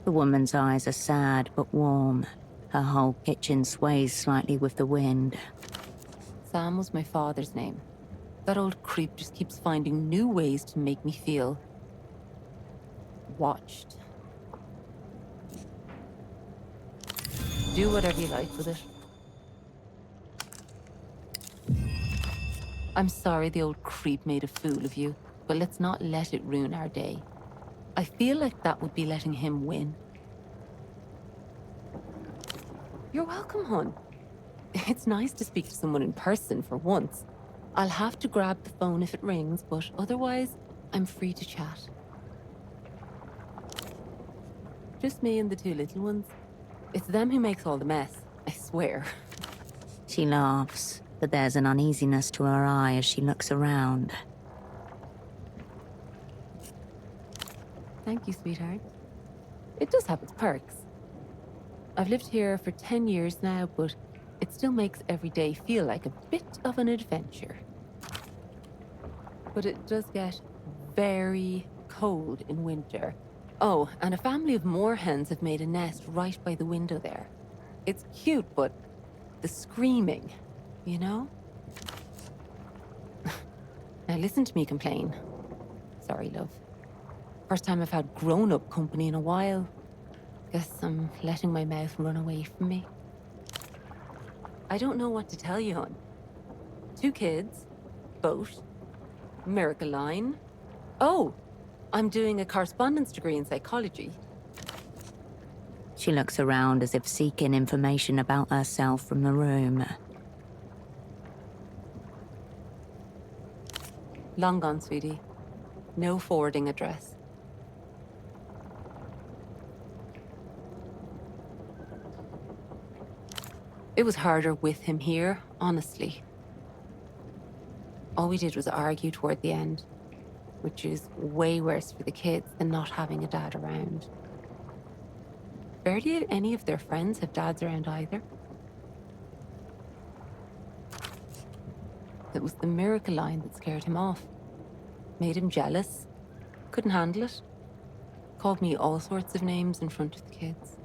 S1: The woman's eyes are sad but warm. Her whole kitchen sways slightly with the wind.
S12: Sam was my father's name. That old creep just keeps finding new ways to make me feel watched. Do whatever you like with it. I'm sorry the old creep made a fool of you, but let's not let it ruin our day. I feel like that would be letting him win. You're welcome, hon. It's nice to speak to someone in person for once. I'll have to grab the phone if it rings, but otherwise, I'm free to chat. Just me and the two little ones. It's them who makes all the mess, I swear.
S1: She laughs, but there's an uneasiness to her eye as she looks around.
S12: Thank you, sweetheart. It does have its perks. I've lived here for 10 years now, but it still makes every day feel like a bit of an adventure. But it does get very cold in winter. Oh, and a family of moorhens have made a nest right by the window there. It's cute, but the screaming, you know? Now listen to me complain. Sorry, love. First time I've had grown-up company in a while. Guess I'm letting my mouth run away from me. I don't know what to tell you, hon. 2 kids, boat, miracle line. Oh, I'm doing a correspondence degree in psychology.
S1: She looks around as if seeking information about herself from the room.
S12: Long gone, sweetie. No forwarding address. It was harder with him here, honestly. All we did was argue toward the end, which is way worse for the kids than not having a dad around. Barely any of their friends have dads around either. It was the miracle line that scared him off. Made him jealous. Couldn't handle it. Called me all sorts of names in front of the kids.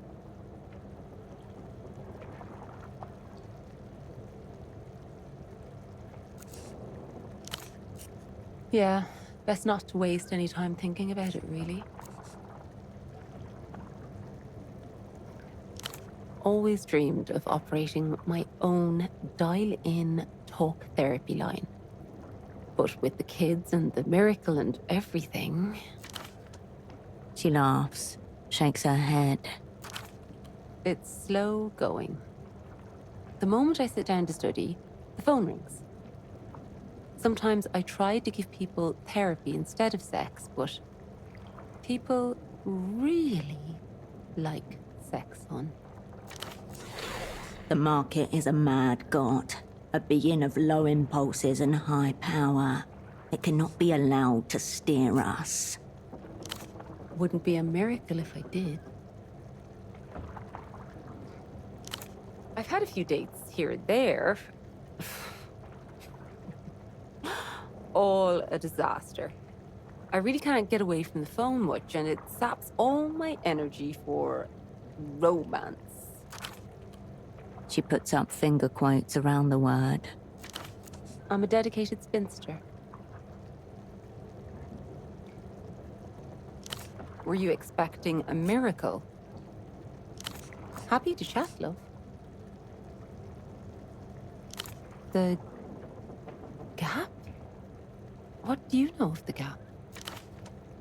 S12: Yeah, best not to waste any time thinking about it, really. Always dreamed of operating my own dial-in talk therapy line. But with the kids and the miracle and everything...
S1: She laughs, shakes her head.
S12: It's slow going. The moment I sit down to study, the phone rings. Sometimes I try to give people therapy instead of sex, but people really like sex, hon.
S1: The market is a mad god, a being of low impulses and high power. It cannot be allowed to steer us.
S12: Wouldn't be a miracle if I did. I've had a few dates here and there. All a disaster. I really can't get away from the phone much, and it saps all my energy for romance.
S1: She puts up finger quotes around the word.
S12: I'm a dedicated spinster. Were you expecting a miracle? Happy to chat, love. The Gap? What do you know of the Gap?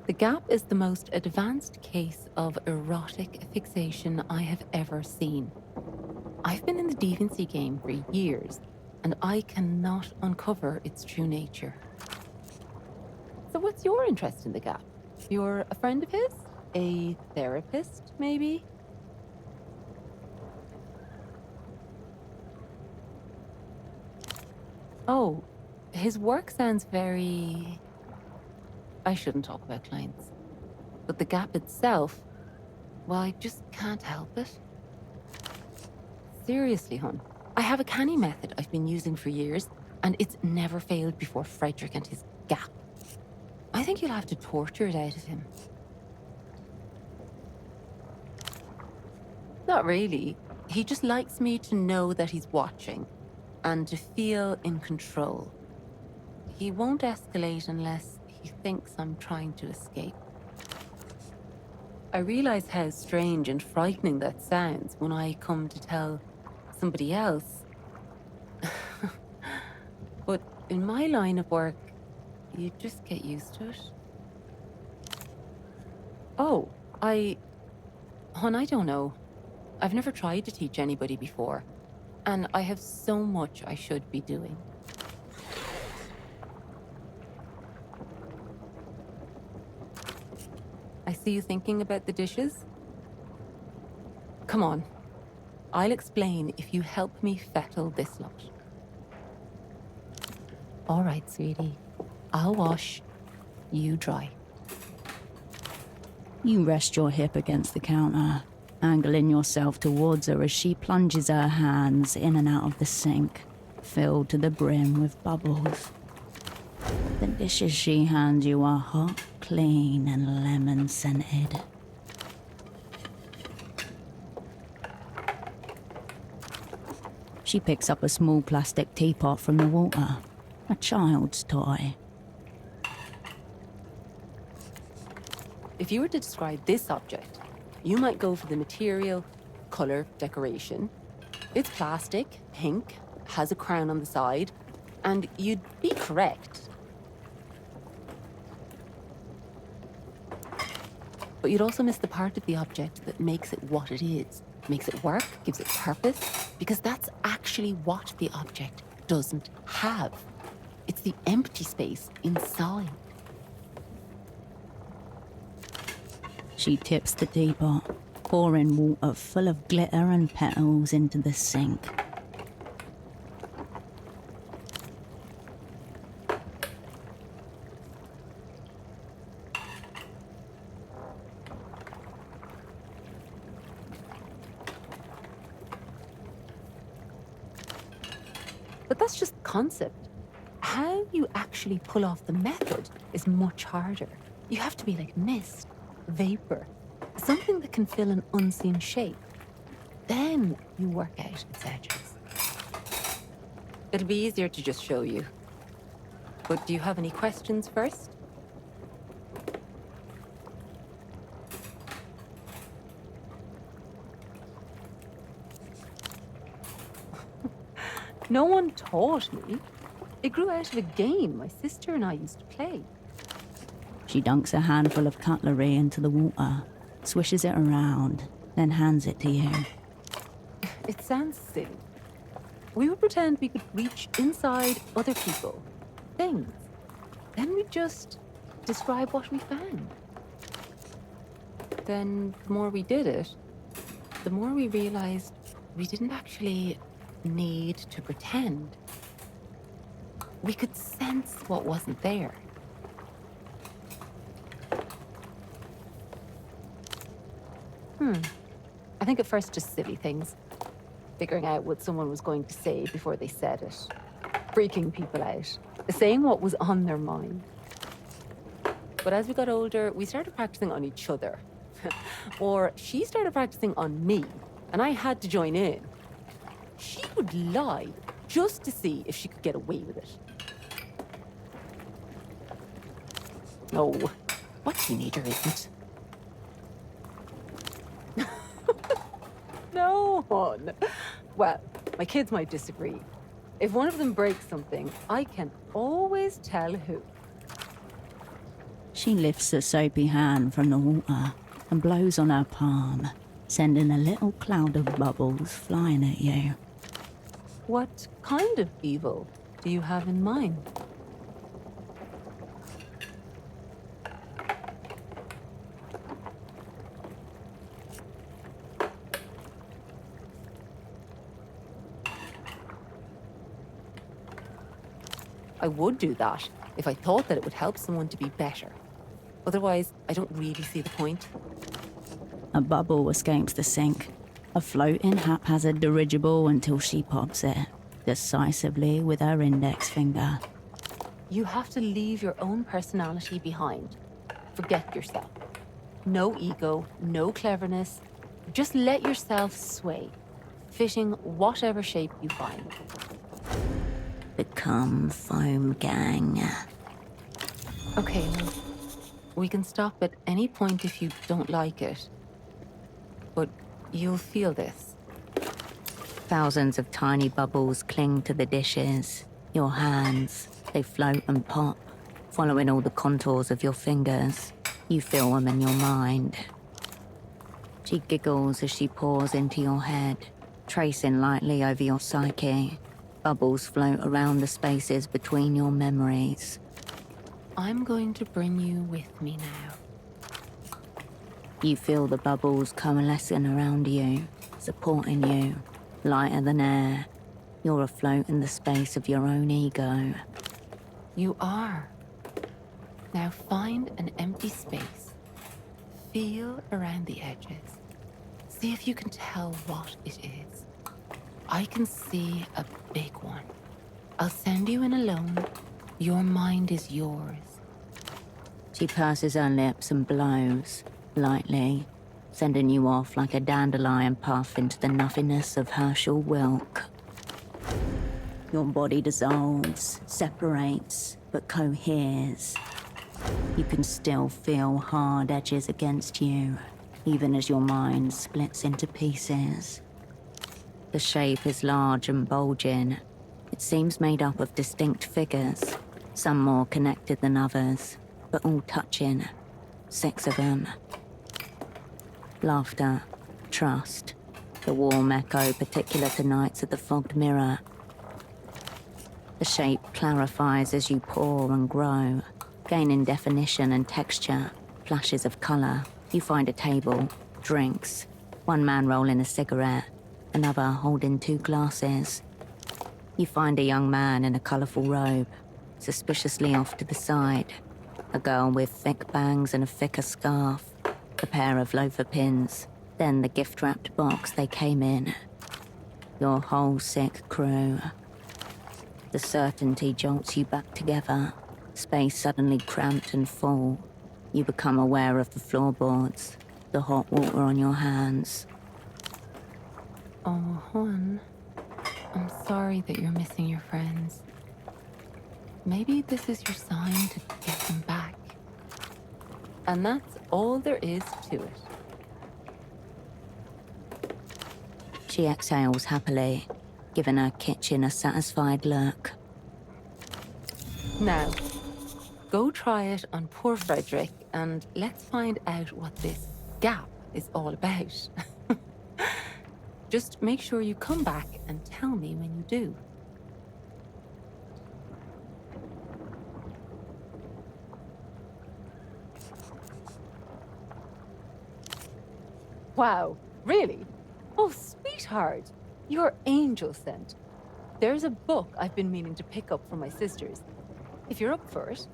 S12: The Gap is the most advanced case of erotic fixation I have ever seen. I've been in the deviancy game for years, and I cannot uncover its true nature. So what's your interest in the Gap? You're a friend of his? A therapist, maybe? Oh, his work sounds very... I shouldn't talk about clients. But the Gap itself, well, I just can't help it. Seriously, hon. I have a canny method I've been using for years, and it's never failed before Frederick and his Gap. I think you'll have to torture it out of him. Not really. He just likes me to know that he's watching, and to feel in control. He won't escalate unless he thinks I'm trying to escape. I realize how strange and frightening that sounds when I come to tell somebody else. But in my line of work, you just get used to it. Oh, Hon, I don't know. I've never tried to teach anybody before, and I have so much I should be doing. I see you thinking about the dishes. Come on. I'll explain if you help me fettle this lot. All right, sweetie. I'll wash. You dry.
S1: You rest your hip against the counter, angling yourself towards her as she plunges her hands in and out of the sink, filled to the brim with bubbles. The dishes she hands you are hot, clean, and lemon-scented. She picks up a small plastic teapot from the water, a child's toy.
S12: If you were to describe this object, you might go for the material, color, decoration. It's plastic, pink, has a crown on the side, and you'd be correct. But you'd also miss the part of the object that makes it what it is, makes it work, gives it purpose, because that's actually what the object doesn't have. It's the empty space inside.
S1: She tips the teapot, pouring water full of glitter and petals into the sink.
S12: But that's just the concept. How you actually pull off the method is much harder. You have to be like mist, vapor, something that can fill an unseen shape. Then you work out its edges. It'll be easier to just show you. But do you have any questions first? No one taught me. It grew out of a game my sister and I used to play.
S1: She dunks a handful of cutlery into the water, swishes it around, then hands it to you.
S12: It sounds silly. We would pretend we could reach inside other people, things. Then we'd just describe what we found. Then the more we did it, the more we realized we didn't actually need to pretend. We could sense what wasn't there. I think at first just silly things. figuring out what someone was going to say before they said it, freaking people out, saying what was on their mind. But as we got older, we started practicing on each other. Or she started practicing on me, and I had to join in. She would lie just to see if she could get away with it. No, what teenager isn't? No, hon. Well, my kids might disagree. If one of them breaks something, I can always tell who.
S1: She lifts a soapy hand from the water and blows on her palm, sending a little cloud of bubbles flying at you.
S12: What kind of evil do you have in mind? I would do that if I thought that it would help someone to be better. Otherwise, I don't really see the point.
S1: A bubble escapes the sink, a floating haphazard dirigible until she pops it, decisively with her index finger.
S12: You have to leave your own personality behind. Forget yourself. No ego, no cleverness. Just let yourself sway, fitting whatever shape you find.
S1: Become foam gang.
S12: Okay, we can stop at any point if you don't like it. But you'll feel this.
S1: Thousands of tiny bubbles cling to the dishes. Your hands, they float and pop, following all the contours of your fingers. You feel them in your mind. She giggles as she pours into your head, tracing lightly over your psyche. Bubbles float around the spaces between your memories.
S12: I'm going to bring you with me now.
S1: You feel the bubbles coalescing around you, supporting you, lighter than air. You're afloat in the space of your own ego.
S12: You are. Now find an empty space. Feel around the edges. See if you can tell what it is. I can see a big one. I'll send you in alone. Your mind is yours.
S1: She purses her lips and blows, lightly, sending you off like a dandelion puff into the nothingness of Herschel Wilk. Your body dissolves, separates, but coheres. You can still feel hard edges against you, even as your mind splits into pieces. The shape is large and bulging. It seems made up of distinct figures, some more connected than others, but all touching. 6 of them. Laughter, trust, the warm echo particular to nights at the fogged mirror. The shape clarifies as you pour and grow, gaining definition and texture, flashes of colour. You find a table, drinks, one man rolling a cigarette, another holding 2 glasses. You find a young man in a colourful robe, suspiciously off to the side. A girl with thick bangs and a thicker scarf. A pair of loafer pins. Then the gift-wrapped box they came in. Your whole sick crew. The certainty jolts you back together. Space suddenly cramped and full. You become aware of the floorboards, the hot water on your hands.
S12: Oh, hon. I'm sorry that you're missing your friends. Maybe this is your sign to get them back. And that's all there is to it.
S1: She exhales happily, giving her kitchen a satisfied look.
S12: Now, go try it on poor Frederick, and let's find out what this gap is all about. Just make sure you come back and tell me when you do. Wow, really? Oh, sweetheart, you're angel sent. There's a book I've been meaning to pick up for my sisters. If you're up for it.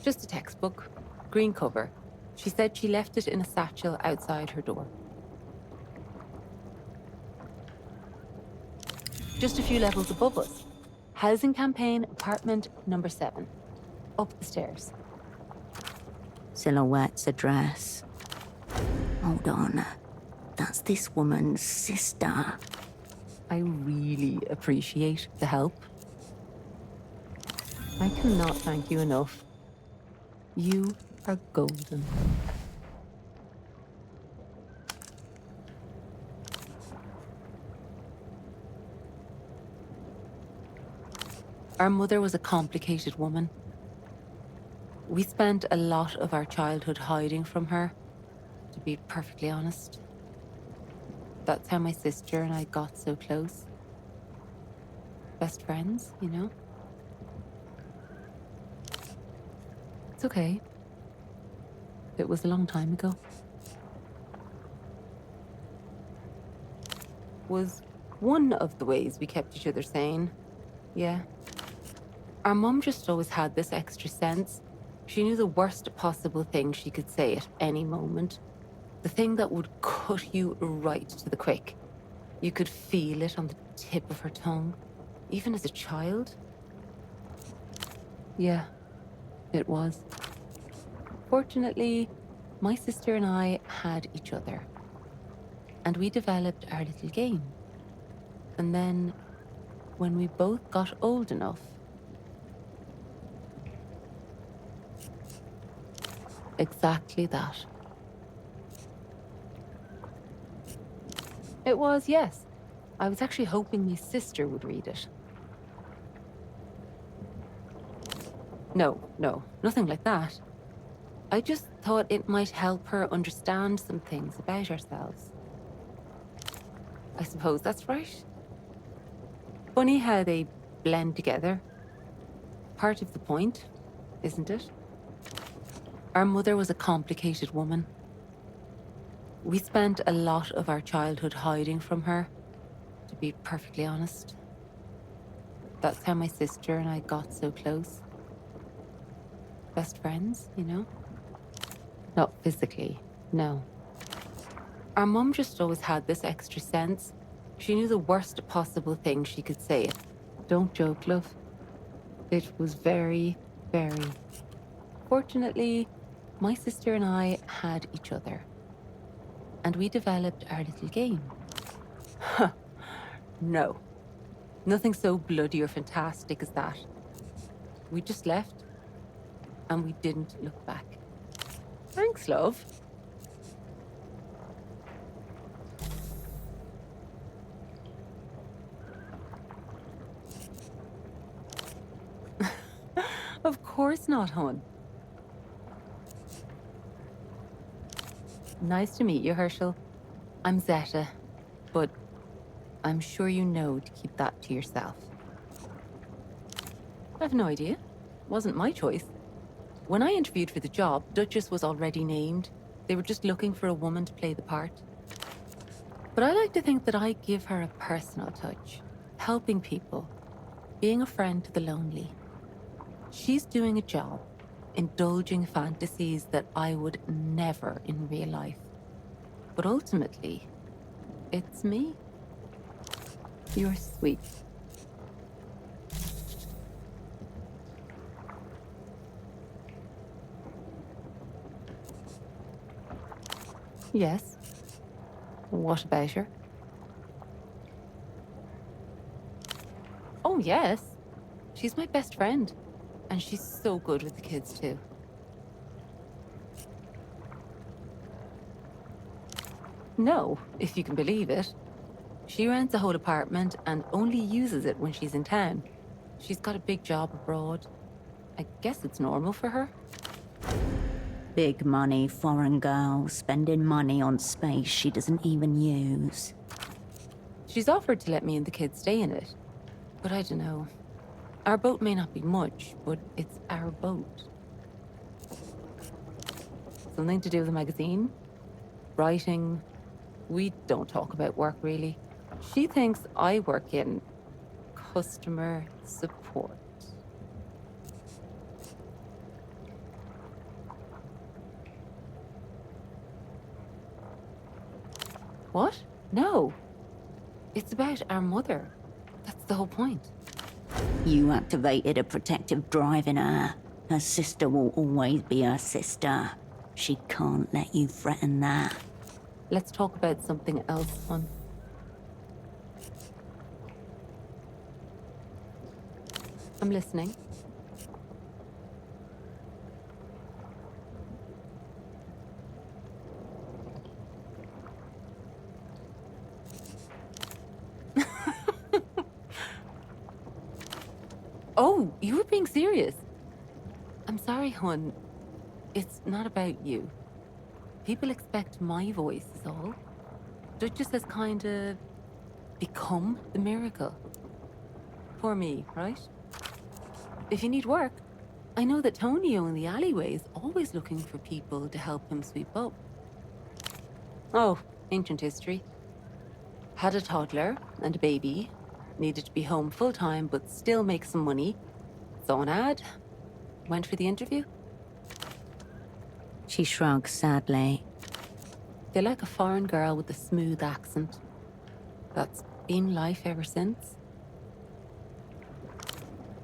S12: Just a textbook, green cover. She said she left it in a satchel outside her door. just a few levels above us. Housing campaign, apartment number 7. Up the stairs.
S1: Silhouette's address. Hold on. That's this woman's sister.
S12: I really appreciate the help. I cannot thank you enough. You are golden. Our mother was a complicated woman. We spent a lot of our childhood hiding from her, to be perfectly honest. That's how my sister and I got so close. Best friends, you know? It's okay. It was a long time ago. Was one of the ways we kept each other sane. Yeah. Our mum just always had this extra sense. She knew the worst possible thing she could say at any moment. The thing that would cut you right to the quick. You could feel it on the tip of her tongue, even as a child. Yeah, it was. Fortunately, my sister and I had each other. And we developed our little game. And then, when we both got old enough, exactly that. It was, yes. I was actually hoping my sister would read it. No, nothing like that. I just thought it might help her understand some things about ourselves. I suppose that's right. Funny how they blend together. Part of the point, isn't it? Our mother was a complicated woman. We spent a lot of our childhood hiding from her, to be perfectly honest. That's how my sister and I got so close. Best friends, you know? Not physically, no. Our mum just always had this extra sense. She knew the worst possible thing she could say it. Don't joke, love. It was very, very... Fortunately, my sister and I had each other. And we developed our little game. Huh. No. Nothing so bloody or fantastic as that. We just left, and we didn't look back. Thanks, love. Of course not, hon. Nice to meet you, Herschel. I'm Zeta, but I'm sure you know to keep that to yourself. I've no idea. Wasn't my choice. When I interviewed for the job, Duchess was already named. They were just looking for a woman to play the part. But I like to think that I give her a personal touch, helping people, being a friend to the lonely. She's doing a job, indulging fantasies that I would never in real life. But ultimately, it's me. You're sweet. Yes. What about her? Oh, yes. She's my best friend. And she's so good with the kids, too. No, if you can believe it. She rents a whole apartment and only uses it when she's in town. She's got a big job abroad. I guess it's normal for her.
S1: Big money, foreign girl, spending money on space she doesn't even use.
S12: She's offered to let me and the kids stay in it. But I don't know. Our boat may not be much, but it's our boat. Something to do with the magazine? Writing? We don't talk about work, really. She thinks I work in customer support. What? No. It's about our mother. the whole point.
S1: You activated a protective drive in her. Her sister will always be her sister. She can't let you threaten that.
S12: Let's talk about something else, hon. I'm listening. Oh, you were being serious. I'm sorry, hon. It's not about you. People expect my voice is all. Duchess has kinda become the miracle. For me, right? If you need work, I know that Tonio in the alleyway is always looking for people to help him sweep up. Oh, ancient history. Had a toddler and a baby. Needed to be home full-time but still make some money. Saw an ad. Went for the interview.
S1: She shrugs sadly.
S12: They like a foreign girl with a smooth accent. That's been life ever since.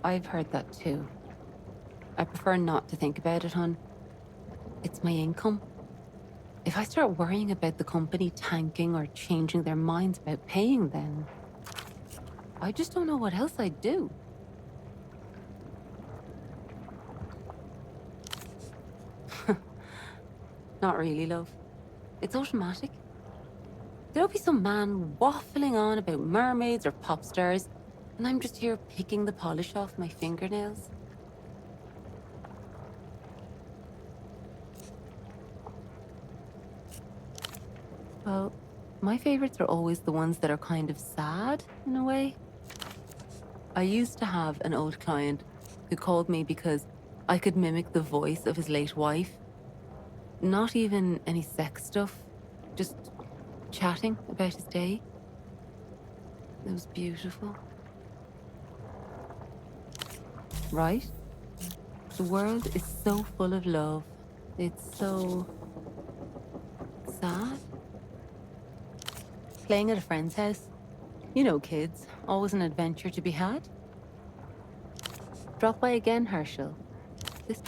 S12: I've heard that too. I prefer not to think about it, hon. It's my income. If I start worrying about the company tanking or changing their minds about paying, then I just don't know what else I'd do. Not really, love. It's automatic. There'll be some man waffling on about mermaids or pop stars, and I'm just here picking the polish off my fingernails. Well, my favorites are always the ones that are kind of sad, in a way. I used to have an old client who called me because I could mimic the voice of his late wife. Not even any sex stuff, just chatting about his day. It was beautiful. Right? The world is so full of love. It's so sad. Playing at a friend's house. You know kids, always an adventure to be had. Drop by again, Herschel. This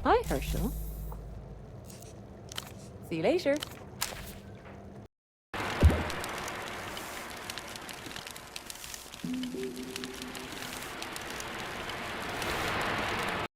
S12: Hi, Herschel. See you later.